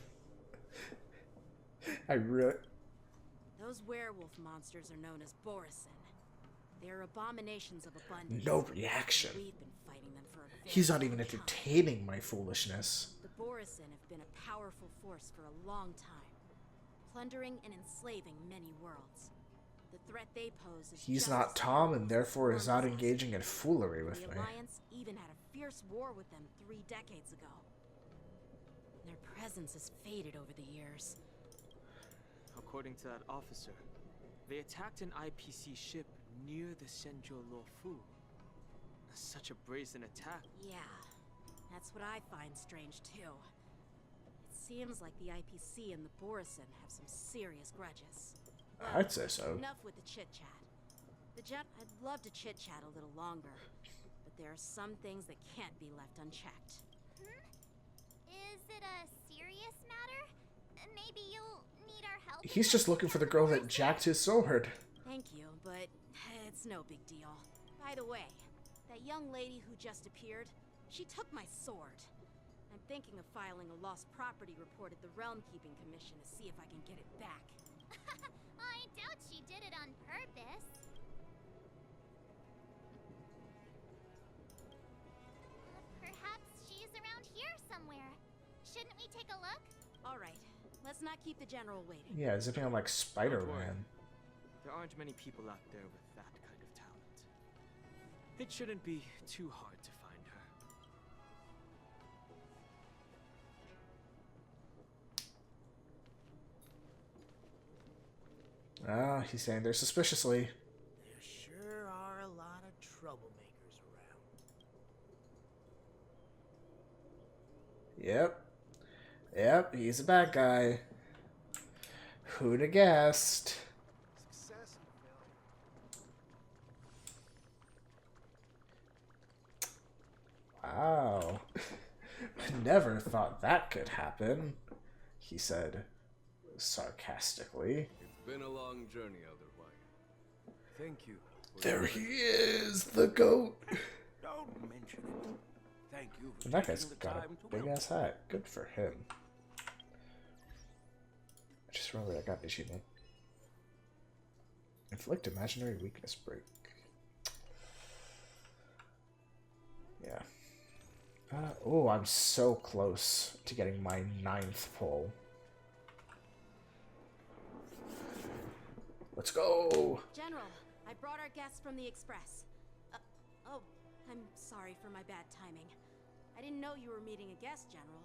I really... Those werewolf monsters are known as Borisan. They're abominations of abundance. No reaction. We've been fighting them for a very He's not even long time. entertaining my foolishness. The Borisan have been a powerful force for a long time, plundering and enslaving many worlds. The threat they pose is He's just not as Tom and powerful therefore as is not Worm's engaging in foolery with The me. Alliance even had a fierce war with them 3 decades ago. Their presence has faded over the years. According to that officer, they attacked an IPC ship near the Xianzhou Luofu. Such a brazen attack. Yeah, that's what I find strange too. It seems like the IPC and the Borison have some serious grudges. Well, I'd say so. Enough with the chit-chat. I'd love to chit-chat a little longer, but there are some things that can't be left unchecked. Is it a serious matter? Maybe you'll need our help? He's just looking for the girl that jacked his sword. Thank you, but it's no big deal. By the way, that young lady who just appeared, she took my sword. I'm thinking of filing a lost property report at the Realm Keeping Commission to see if I can get it back. I doubt she did it on purpose. Perhaps she's around here somewhere. Shouldn't we take a look? All right, let's not keep the general waiting. Yeah, zipping on like Don't worry. Spider-Man. There aren't many people out there with that kind of talent. It shouldn't be too hard to find her. Ah, he's saying they're suspiciously. There sure are a lot of troublemakers around. Yep. Yep, he's a bad guy. Who'd have guessed? Success and failure. Wow. Never thought that could happen, he said sarcastically. It's been a long journey, Elder White. Thank you. There he is, the goat. Don't mention it. Thank you for And that guy's taking the got time a to big welcome ass hat. Good for him. I just remembered I got an achievement. Inflict imaginary weakness break. Yeah. Oh, I'm so close to getting my 9th pull. Let's go! General, I brought our guests from the Express. Oh, I'm sorry for my bad timing. I didn't know you were meeting a guest, General.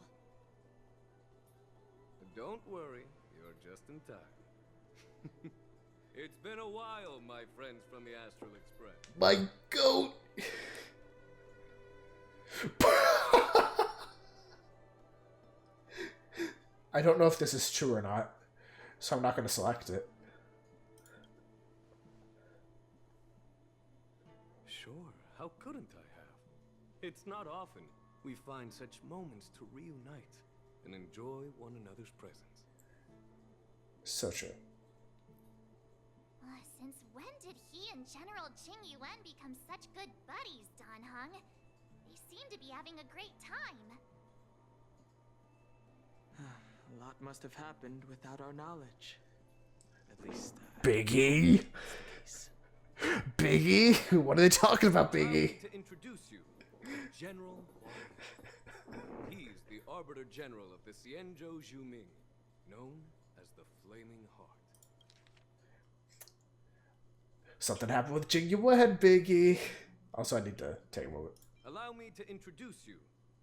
Don't worry, you're just in time. It's been a while, my friends from the Astral Express. My goat! I don't know if this is true or not, so I'm not going to select it. Sure, how couldn't I have? It's not often we find such moments to reunite and enjoy one another's presence. So true. Since when did he and General Qing Yuan become such good buddies, Dan Heng? They seem to be having a great time. A lot must have happened without our knowledge. At least, Biggie? Biggie? What are they talking about, Allow me Biggie? to introduce you to General Huohuo. He's the Arbiter General of the Xianzhou Zhuming, known as the Flaming Heart. Something happened with Jing Yuan, Biggie. Also, I need to take a moment. Allow me to introduce you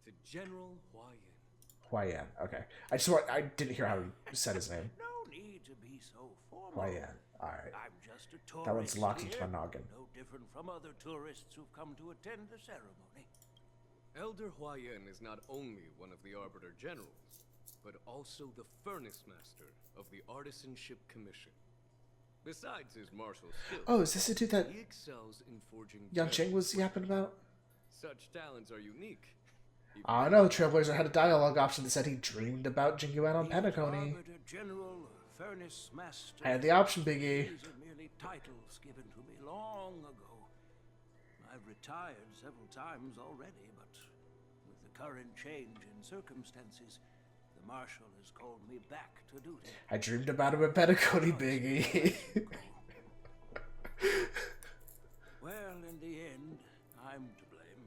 to General Huoyan. Huayan. Okay. I didn't hear how he said his name. No need to be so formal. Huayan. Alright. I'm just a tourist. That one's locked into here, my noggin. No different from other tourists who've come to attend the ceremony. Elder Huayan is not only one of the Arbiter Generals, but also the Furnace Master of the Artisanship Commission. Besides his martial skills, Oh, is this the dude that he excels in forging Yang Cheng gems. was yapping about? Such talents are unique. I don't know. Trailblazer had a dialogue option that said he dreamed about Jing Yuan on Pentacony. Arbiter General, Furnace Master. I had the option, Biggie. These are merely titles given to me long ago. I've retired several times already, but with the current change in circumstances, the Marshal has called me back to duty. I dreamed about him at Pentacony, Biggie. Well, in the end, I'm to blame.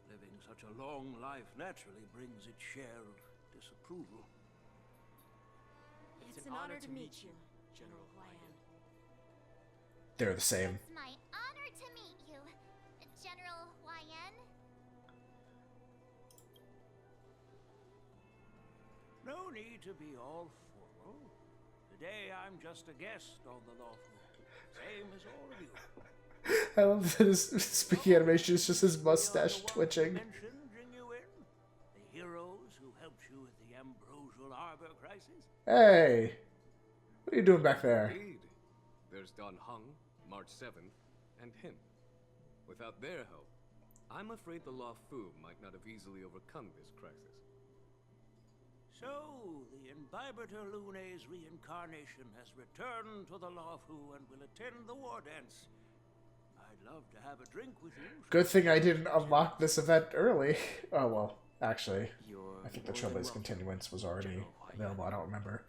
Living such a long life naturally brings its share of disapproval. It's an honor to meet you, General Huayan. They're the same. It's my honor to meet you, General Huayan. No need to be all formal. Today I'm just a guest on the lawful. Same as all of you. I love that his speaking animation is just his mustache twitching. Mentioned Guinaifen, the heroes who helped you with the Ambrosial Arbor crisis. Hey, what are you doing back there? Indeed. There's Don Hung, March 7th, and him. Without their help, I'm afraid the Law Fu might not have easily overcome this crisis. So, the Imbibitor Lune's reincarnation has returned to the Law Fu and will attend the war dance. I'd love to have a drink with you. Good thing I didn't unlock this event early. Oh, well, actually, I think the Trailblaze Continuance was already available. I don't remember.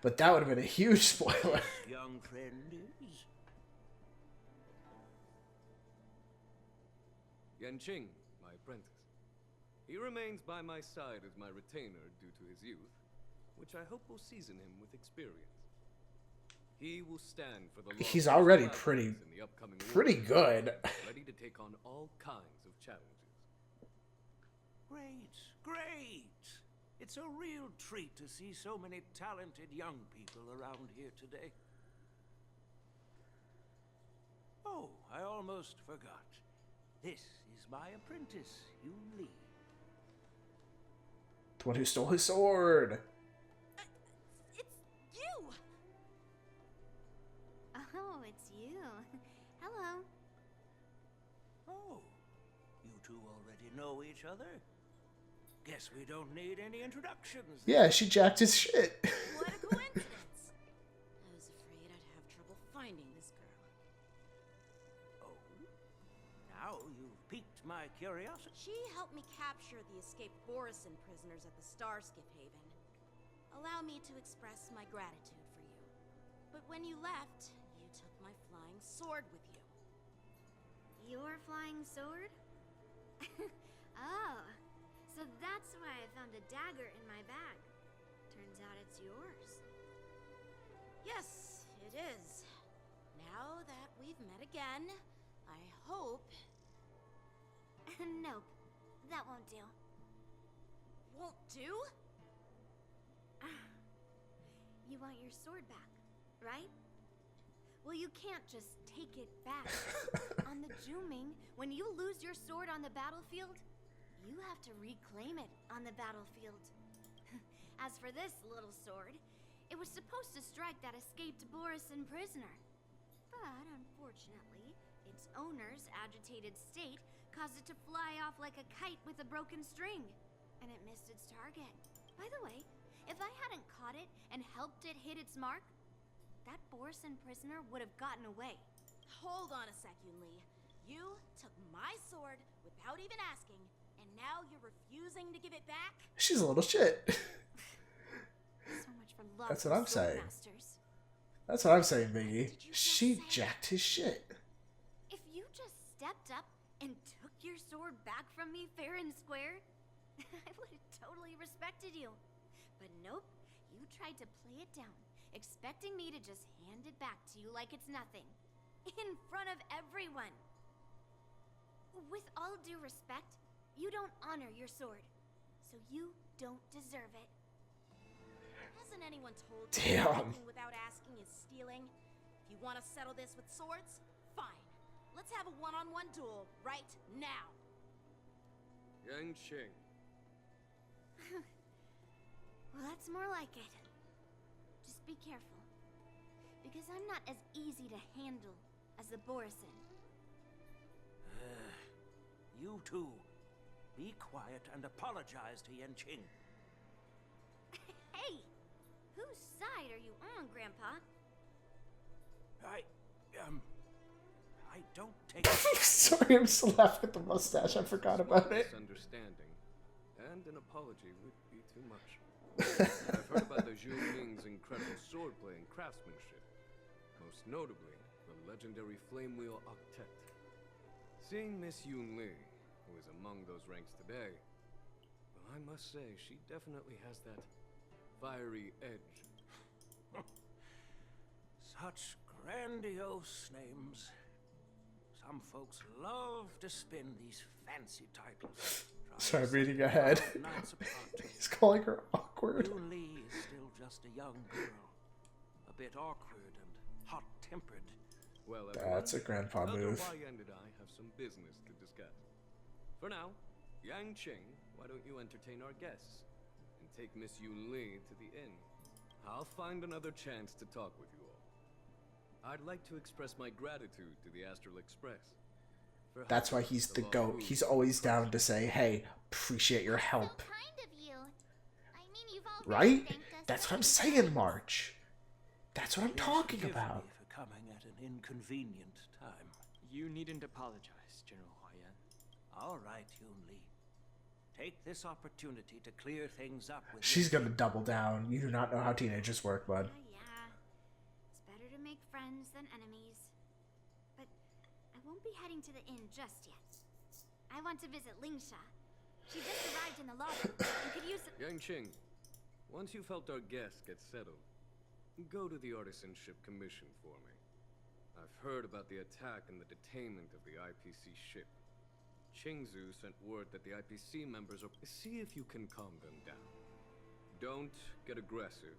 But that would have been a huge spoiler. Young friend is... Yanqing, my apprentice. He remains by my side as my retainer due to his youth, which I hope will season him with experience. He will stand for the He's already pretty good. Ready to take on all kinds of challenges. Great, great. It's a real treat to see so many talented young people around here today. Oh, I almost forgot. This is my apprentice, Yun Li. The one who stole his sword. It's you! Oh, it's you. Hello. Oh, you two already know each other? Guess we don't need any introductions. Yeah, she jacked his shit. What a coincidence! I was afraid I'd have trouble finding this girl. Oh, now you've piqued my curiosity. She helped me capture the escaped Borison prisoners at the Starskip Haven. Allow me to express my gratitude for you. But when you left, you took my flying sword with you. Your flying sword? Oh, so that's why I found a dagger in my bag. Turns out it's yours. Yes, it is. Now that we've met again, I hope... Nope, that won't do. Won't do? You want your sword back, right? Well, you can't just take it back. On the Juming, when you lose your sword on the battlefield, you have to reclaim it on the battlefield. As for this little sword, it was supposed to strike that escaped Borison prisoner. But unfortunately, its owner's agitated state caused it to fly off like a kite with a broken string, and it missed its target. By the way, if I hadn't caught it and helped it hit its mark, that Borison prisoner would have gotten away. Hold on a sec, Yun Li. You took my sword without even asking, and now you're refusing to give it back? She's a little shit. So much for love. That's what I'm saying. Masters. That's what I'm saying, Biggie. She jacked his shit. If you just stepped up and took your sword back from me fair and square, I would have totally respected you. But nope, you tried to play it down, expecting me to just hand it back to you like it's nothing. In front of everyone. With all due respect, you don't honor your sword. So you don't deserve it. Hasn't anyone told Damn. you anything without asking is stealing? If you want to settle this with swords, fine. Let's have a one-on-one duel right now. Yanqing. Well, that's more like it. Just be careful. Because I'm not as easy to handle as the Borison. You two, be quiet and apologize to Yanqing. Hey! Whose side are you on, Grandpa? I don't take... Sorry, I'm still laughing at the mustache. I forgot about it. Misunderstanding, and an apology would be too much. I've heard about the Zhu Ming's incredible swordplay and craftsmanship. Most notably, the legendary Flame Wheel Octet. Seeing Miss Yun Li, who is among those ranks today, well, I must say, she definitely has that fiery edge. Such grandiose names. Some folks love to spin these fancy titles. Sorry, I'm reading ahead. He's calling her awkward. Yun Li is still just a young girl. A bit awkward and hot-tempered. Well, That's a grandpa Elder move. Huohuo and I have some business to discuss. For now, Yang Qing, why don't you entertain our guests and take Miss Yun Li to the inn? I'll find another chance to talk with you all. I'd like to express my gratitude to the Astral Express. That's why he's the GOAT. He's always down to say, hey, appreciate your help. Right? That's what I'm saying, March. That's what I'm talking about. For coming at an inconvenient time. You needn't apologize, General Huoyan. All right, Yun Li. Take this opportunity to clear things up with She's gonna double down. You do not know how teenagers work, bud. Yeah. It's better to make friends than enemies. But I won't be heading to the inn just yet. I want to visit Lingsha. She just arrived in the lobby and could use Yang Qing, once you felt our guests get settled, go to the Artisanship Commission for me. I've heard about the attack and the detainment of the IPC ship. Qingzu sent word that the IPC members are... See if you can calm them down. Don't get aggressive.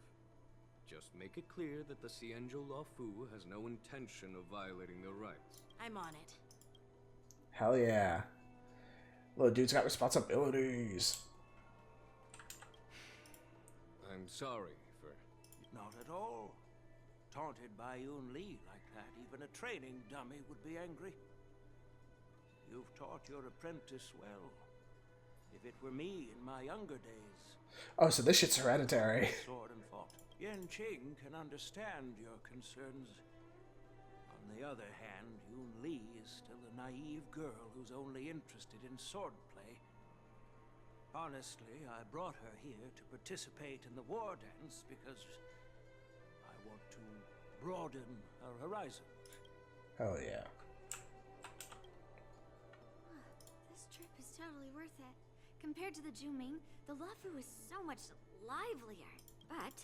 Just make it clear that the Xianzhou Luofu has no intention of violating their rights. I'm on it. Hell yeah. Little dude's got responsibilities. I'm sorry for... Not at all. Taunted by Yun Li like that, even a training dummy would be angry. You've taught your apprentice well. If it were me in my younger days... Oh, so this shit's hereditary. Sword and fought. Yan Qing can understand your concerns. On the other hand, Yun Li is still a naive girl who's only interested in swordplay. Honestly, I brought her here to participate in the war dance because I want to broaden her horizons. Hell yeah. This trip is totally worth it. Compared to the Juming, the Luofu is so much livelier. But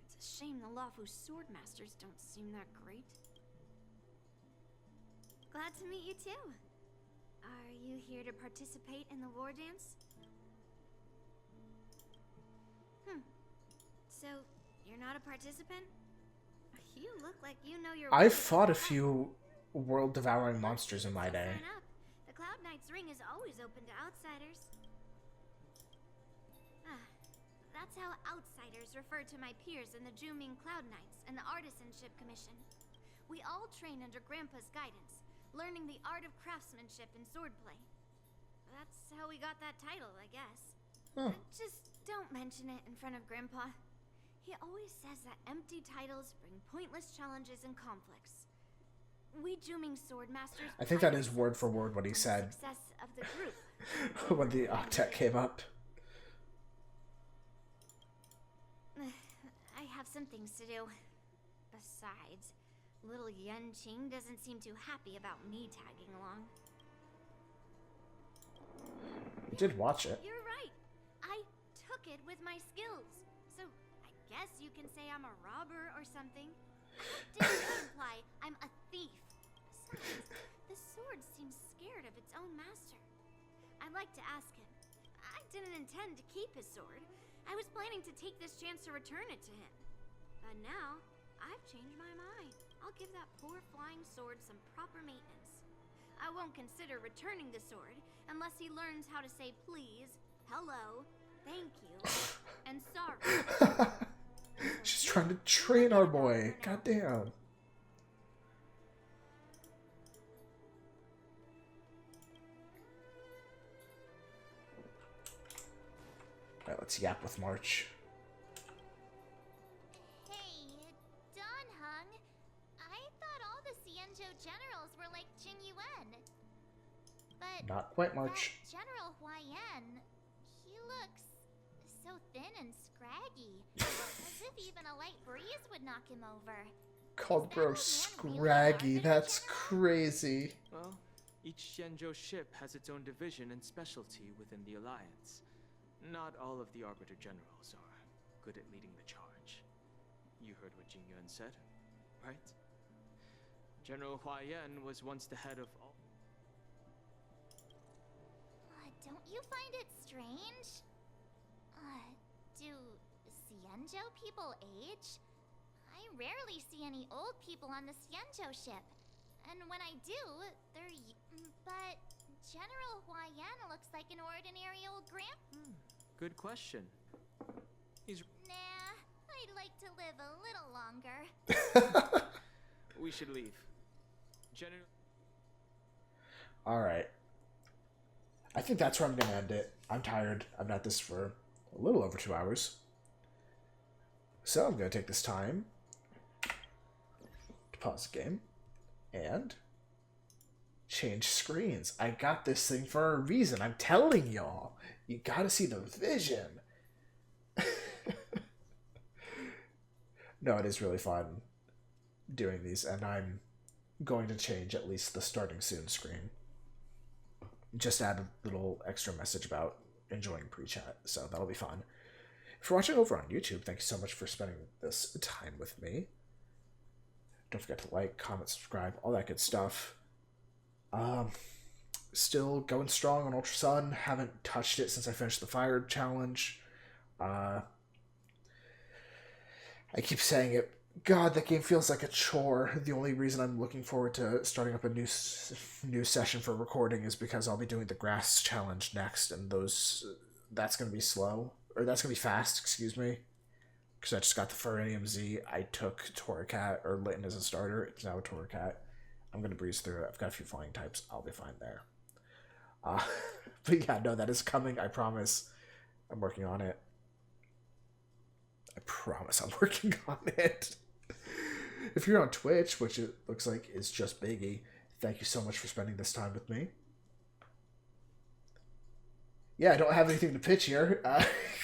it's a shame the Luofu swordmasters don't seem that great. Glad to meet you too. Are you here to participate in the war dance? So, you're not a participant? You look like you know your... I've fought a few world-devouring monsters in my day. Sign up. The Cloud Knight's ring is always open to outsiders. That's how outsiders refer to my peers in the Juming Cloud Knights and the Artisanship Commission. We all train under Grandpa's guidance, learning the art of craftsmanship and swordplay. That's how we got that title, I guess. Huh. Just don't mention it in front of Grandpa. He always says that empty titles bring pointless challenges and conflicts. We Juming swordmasters... I think that is word for word what he said ...success of the group. when the octet came up. I have some things to do. Besides, little Yan Qing doesn't seem too happy about me tagging along. I did watch it. You're right. I took it with my skills. So I guess you can say I'm a robber or something. That didn't imply I'm a thief. Besides, the sword seems scared of its own master. I'd like to ask him. I didn't intend to keep his sword. I was planning to take this chance to return it to him. But now, I've changed my mind. I'll give that poor flying sword some proper maintenance. I won't consider returning the sword unless he learns how to say please, hello, thank you, and sorry. She's trying to train our boy. Goddamn. Alright, let's yap with March. Hey, Don Hung. I thought all the Xianzhou generals were like Qing Yuan. But Not quite March. that General Huoyan, he looks so thin and scraggy. As if even a light breeze would knock him over. Called bro scraggy. That's crazy. Well, each Xianzhou ship has its own division and specialty within the Alliance. Not all of the Arbiter Generals are good at leading the charge. You heard what Jing Yuan said, right? General Huoyan was once the head of all... Don't you find it strange? Do Xianzhou people age? I rarely see any old people on the Xianzhou ship. And when I do, but General Huohuo looks like an ordinary old Good question. He's... Nah, I'd like to live a little longer. We should leave. General... Alright. I think that's where I'm going to end it. I'm tired. I've been at this for a little over 2 hours. So I'm going to take this time to pause the game and change screens. I got this thing for a reason. I'm telling y'all. You got to see the vision. No, it is really fun doing these, and I'm going to change at least the starting soon screen. Just add a little extra message about enjoying pre-chat, so that'll be fun. If you're watching over on YouTube, thank you so much for spending this time with me. Don't forget to like, comment, subscribe, all that good stuff. Still going strong on Ultra Sun. Haven't touched it since I finished the Fire Challenge. I keep saying it. God, that game feels like a chore. The only reason I'm looking forward to starting up a new session for recording is because I'll be doing the Grass Challenge next, and that's going to be slow. Or that's going to be fast, excuse me. Because I just got the Ferrinium Z. I took Torracat, or Litten as a starter. It's now a Torracat. I'm going to breeze through it. I've got a few flying types. I'll be fine there. But yeah, no, that is coming. I promise. I'm working on it. I promise I'm working on it. If you're on Twitch, which it looks like is just Biggie, thank you so much for spending this time with me. Yeah, I don't have anything to pitch here,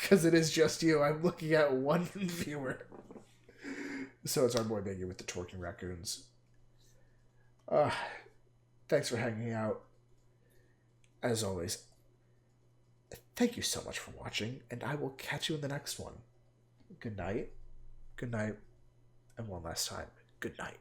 because it is just you. I'm looking at one viewer. So it's our boy Biggie with the Twerking Raccoons. Thanks for hanging out. As always, thank you so much for watching, and I will catch you in the next one. Good night, and one last time, good night.